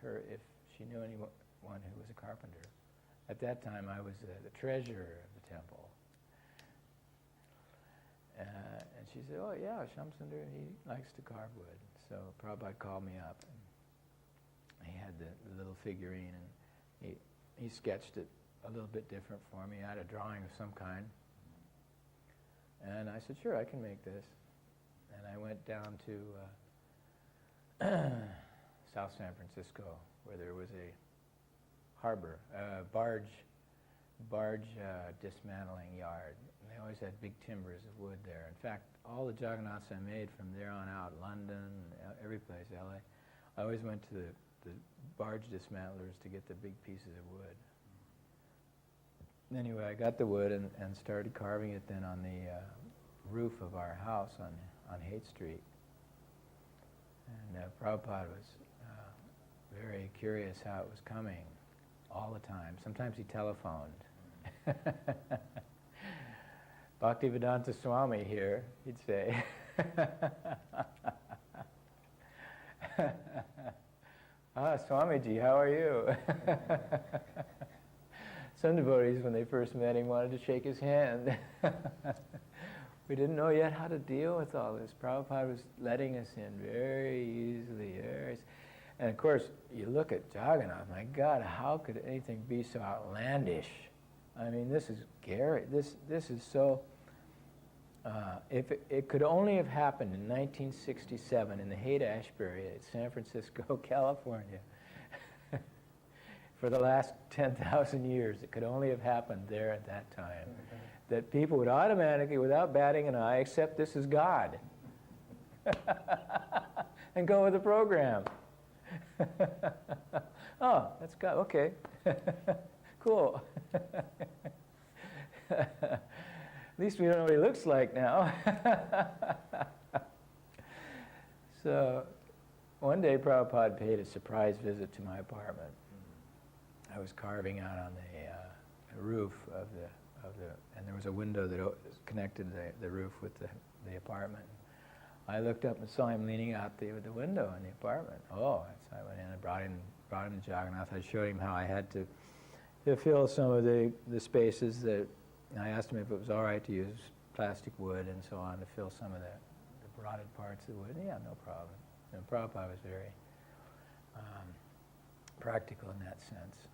her if she knew anyone who was a carpenter. At that time, I was the treasurer of the temple. And she said, oh yeah, Shamsundar, he likes to carve wood. So Prabhupada called me up, and he had the little figurine, and he sketched it a little bit different for me. I had a drawing of some kind. And I said, sure, I can make this. And I went down to South San Francisco, where there was a harbor, barge dismantling yard. And they always had big timbers of wood there. In fact, all the Jagannaths I made from there on out, London, every place, LA, I always went to the barge dismantlers to get the big pieces of wood. Anyway, I got the wood and started carving it then on the roof of our house on Haight Street. And Prabhupada was very curious how it was coming all the time. Sometimes he telephoned. Bhaktivedanta Swami here, he'd say. Swamiji, how are you? Some devotees, when they first met him, wanted to shake his hand. We didn't know yet how to deal with all this. Prabhupada was letting us in very easily. And of course, you look at Jagannath, my God, how could anything be so outlandish? I mean, this is scary. This is so... if it could only have happened in 1967 in the Haight-Ashbury at San Francisco, California. For the last 10,000 years, it could only have happened there at that time. That people would automatically, without batting an eye, accept this is God. And go with the program. Oh, that's God, okay. Cool. At least we don't know what he looks like now. So, one day Prabhupada paid a surprise visit to my apartment. I was carving out on the roof of the, and there was a window that connected the roof with the apartment. I looked up and saw him leaning out the window in the apartment. Oh, so I went in and brought him to Jagannath. I showed him how I had to fill some of the spaces that, I asked him if it was all right to use plastic wood and so on to fill some of the rotted parts of the wood. Yeah, no problem. And Prabhupada was very practical in that sense.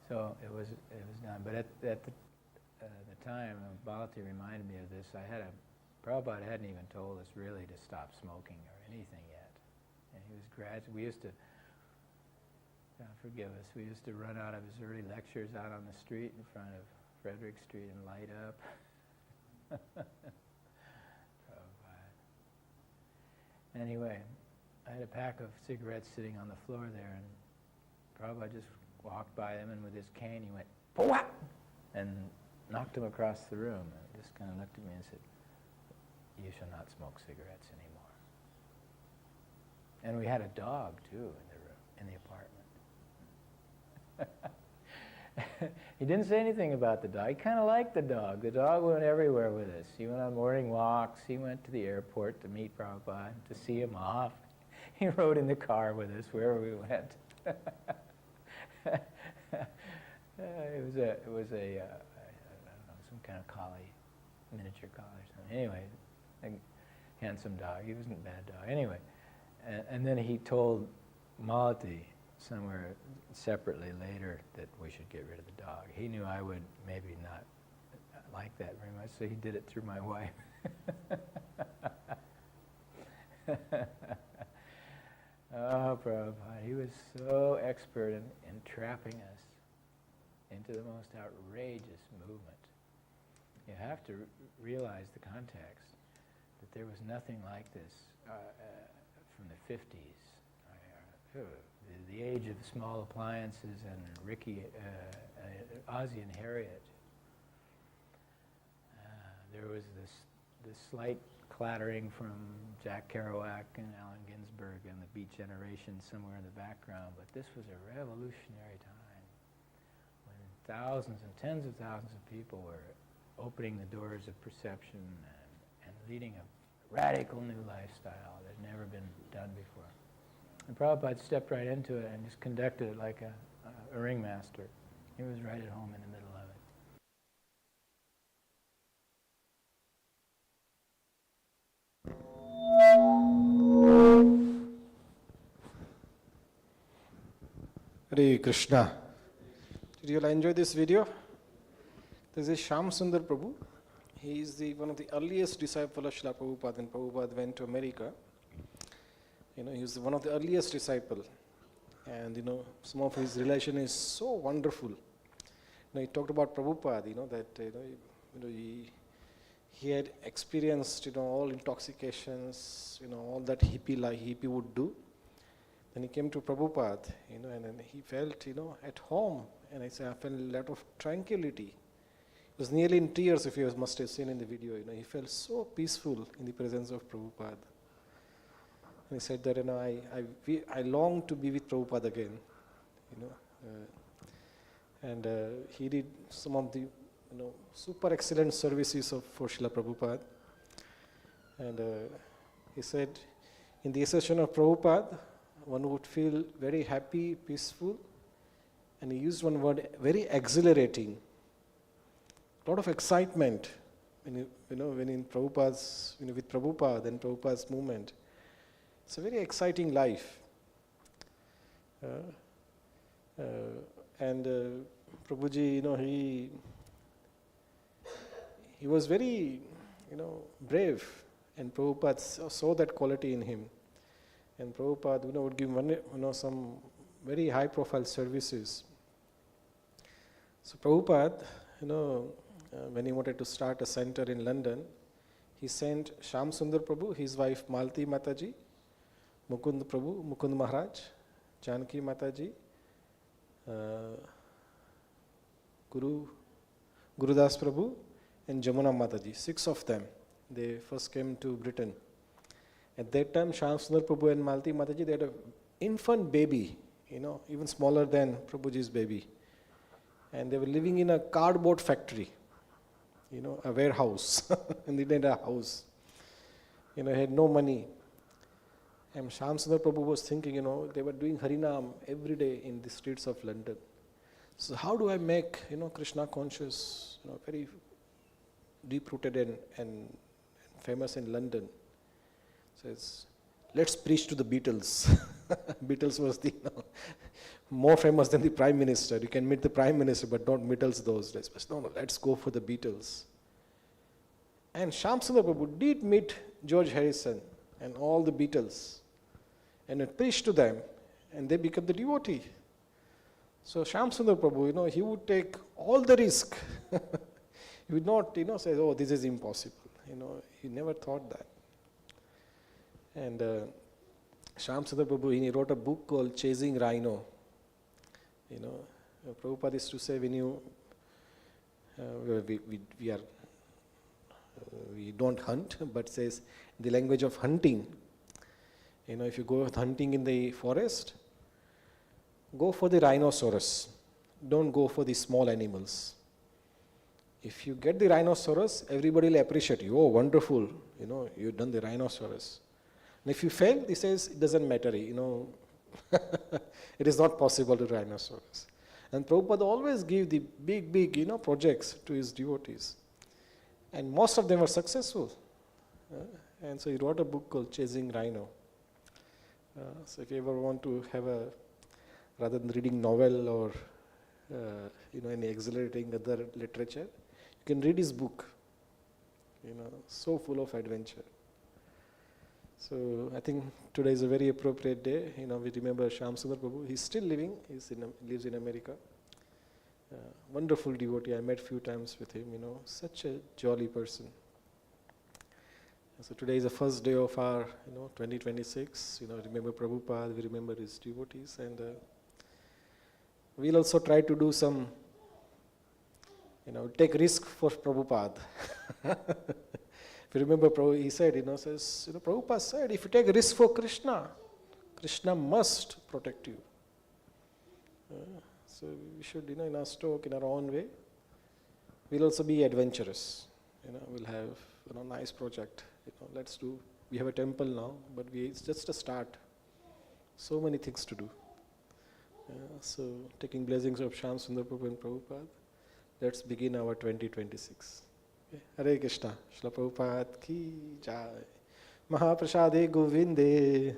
So it was done. But at the time, Bhalati reminded me of this. Prabhupada hadn't even told us really to stop smoking or anything yet. And he was we used to, forgive us, we used to run out of his early lectures out on the street in front of Frederick Street and light up. Prabhupada. Anyway, I had a pack of cigarettes sitting on the floor there, and Prabhupada just walked by them, and with his cane he went, "Pwah!" and knocked them across the room, and just kind of looked at me and said, "You shall not smoke cigarettes anymore." And we had a dog, too, in the room, in the apartment. He didn't say anything about the dog. He kind of liked the dog. The dog went everywhere with us. He went on morning walks. He went to the airport to meet Prabhupada, to see him off. He rode in the car with us wherever we went. It was a I don't know, some kind of collie, miniature collie or something. Anyway, handsome dog. He wasn't a bad dog. Anyway, and then he told Malati somewhere separately later that we should get rid of the dog. He knew I would maybe not like that very much, so he did it through my wife. Oh, Prabhupada, he was so expert in trapping us into the most outrageous movement. You have to realize the context, that there was nothing like this from the 50s. The age of small appliances and Ricky, Ozzy and Harriet. There was this slight clattering from Jack Kerouac and Allen Ginsberg and the Beat Generation somewhere in the background, but this was a revolutionary time when thousands and tens of thousands of people were opening the doors of perception and leading a radical new lifestyle that had never been done before. And Prabhupada stepped right into it and just conducted it like a ringmaster. He was right at home in the middle of it. Hare Krishna. Did you all enjoy this video? This is Shyam Sundar Prabhu. He is one of the earliest disciples of Srila Prabhupada when Prabhupada went to America. He was one of the earliest disciples. And some of his relation is so wonderful. He talked about Prabhupada, that he had experienced all intoxications, all that hippie would do. Then he came to Prabhupada, and then he felt, at home. And I felt a lot of tranquility. He was nearly in tears, if you must have seen in the video. He felt so peaceful in the presence of Prabhupada. And he said that, I long to be with Prabhupada again. And he did some of the, super excellent services for Srila Prabhupada. And he said, in the session of Prabhupada, one would feel very happy, peaceful, and he used one word, very exhilarating. A lot of excitement when in Prabhupada's, with Prabhupada and Prabhupada's movement. It's a very exciting life. And Prabhuji, he was very, brave, and Prabhupada saw that quality in him. And Prabhupada, would give some very high-profile services. So Prabhupada, when he wanted to start a center in London, he sent Shyam Sundar Prabhu, his wife Malti Mataji, Mukund Prabhu, Mukund Maharaj, Janki Mataji, Gurudas Prabhu, and Jamuna Mataji. 6 of them. They first came to Britain. At that time, Shyam Sundar Prabhu and Malti Mataji, they had an infant baby, even smaller than Prabhuji's baby. And they were living in a cardboard factory, a warehouse, and they needed a house. Had no money. And Shyam Sundar Prabhu was thinking, they were doing Harinam every day in the streets of London. So how do I make, Krishna conscious, very deep-rooted and famous in London? Says, let's preach to the Beatles. Beatles was the more famous than the Prime Minister. You can meet the Prime Minister, but not Beatles those days. But no, let's go for the Beatles. And Shyam Sundar Prabhu did meet George Harrison and all the Beatles, and preached to them, and they became the devotee. So Shyam Sundar Prabhu, he would take all the risk. He would not, say, oh, this is impossible. He never thought that. And Shyam Sundar Prabhu, he wrote a book called Chasing Rhino. Prabhupada used to say, when we don't hunt, but says in the language of hunting, if you go hunting in the forest, go for the rhinoceros. Don't go for the small animals. If you get the rhinoceros, everybody will appreciate you. Oh, wonderful, you've done the rhinoceros. And if you fail, he says, it doesn't matter, it is not possible to rhinoceros. And Prabhupada always gave the big, projects to his devotees. And most of them were successful. And so he wrote a book called Chasing Rhino. So if you ever want to have a, rather than reading novel or any exhilarating other literature, you can read his book. So full of adventure. So I think today is a very appropriate day. We remember Shyam Sundar Prabhu. He's still living. Lives in America. Wonderful devotee. I met few times with him. Such a jolly person. So today is the first day of our 2026. Remember Prabhupada. We remember his devotees, and we'll also try to do some. Take risk for Prabhupada. If you remember, he said, Prabhupada said, if you take a risk for Krishna, Krishna must protect you. So we should, in our Stoke, in our own way, we'll also be adventurous. We'll have a nice project. Let's do. We have a temple now, but it's just a start. So many things to do. So taking blessings of Shyam Sundar Prabhu and Prabhupada, let's begin our 2026. Hare Krishna, Shila Prabhupada ki jai. Mahaprasade Govinde,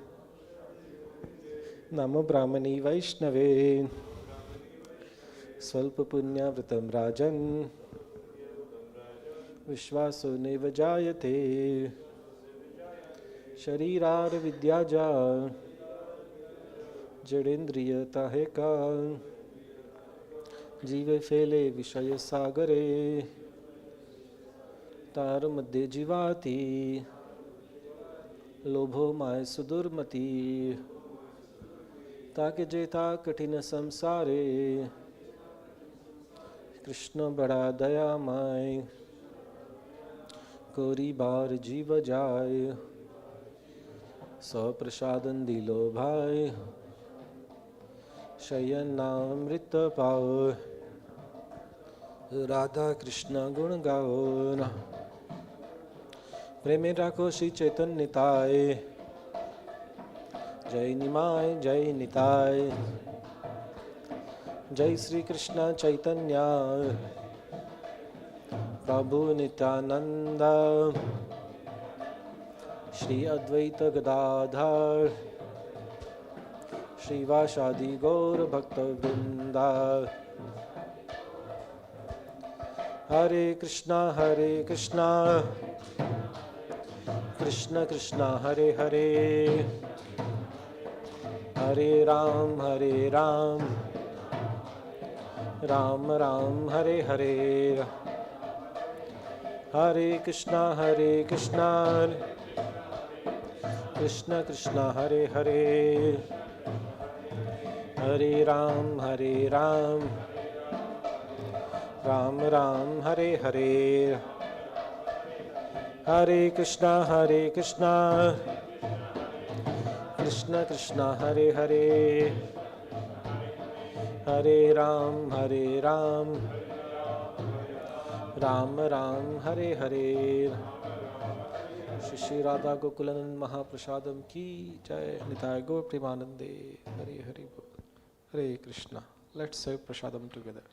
Namo Brahmani Vaishnave, Svalpa Punya Vritam Rajan, Vishvaso Neva Jayate, Sharirar Vidyaja, Jadendriya Taheka, Jive Fele Vishaya Sagare, तार मध्य जीवाति लोभो my सुदुर्मति ताके जेता कठिन संसारे कृष्ण बड़ा दयामय कोरी बार जीव जाय सप्रसादन दिलो भाई शयन नामृत पाओ राधा कृष्ण गुण गाओ प्रेमे राखो श्री चैतन्य निताय जय निमाय जय निताय जय श्री कृष्ण चैतन्य प्रभु नित्यानंद श्री अद्वैत गदाधर श्रीवासादि गौर भक्त वृंदा हरे कृष्णा कृष्ण कृष्ण हरे हरे हरे राम राम राम हरे हरे हरे कृष्णा कृष्ण कृष्ण हरे हरे हरे राम राम राम हरे हरे हरे कृष्णा कृष्ण कृष्ण हरे हरे हरे राम राम राम हरे हरे श्री श्री राधा गोकुलानंद महाप्रसादम की जय निताय गौर प्रेमानंदे हरे हरे बोल Hare Krishna let's have prasadam together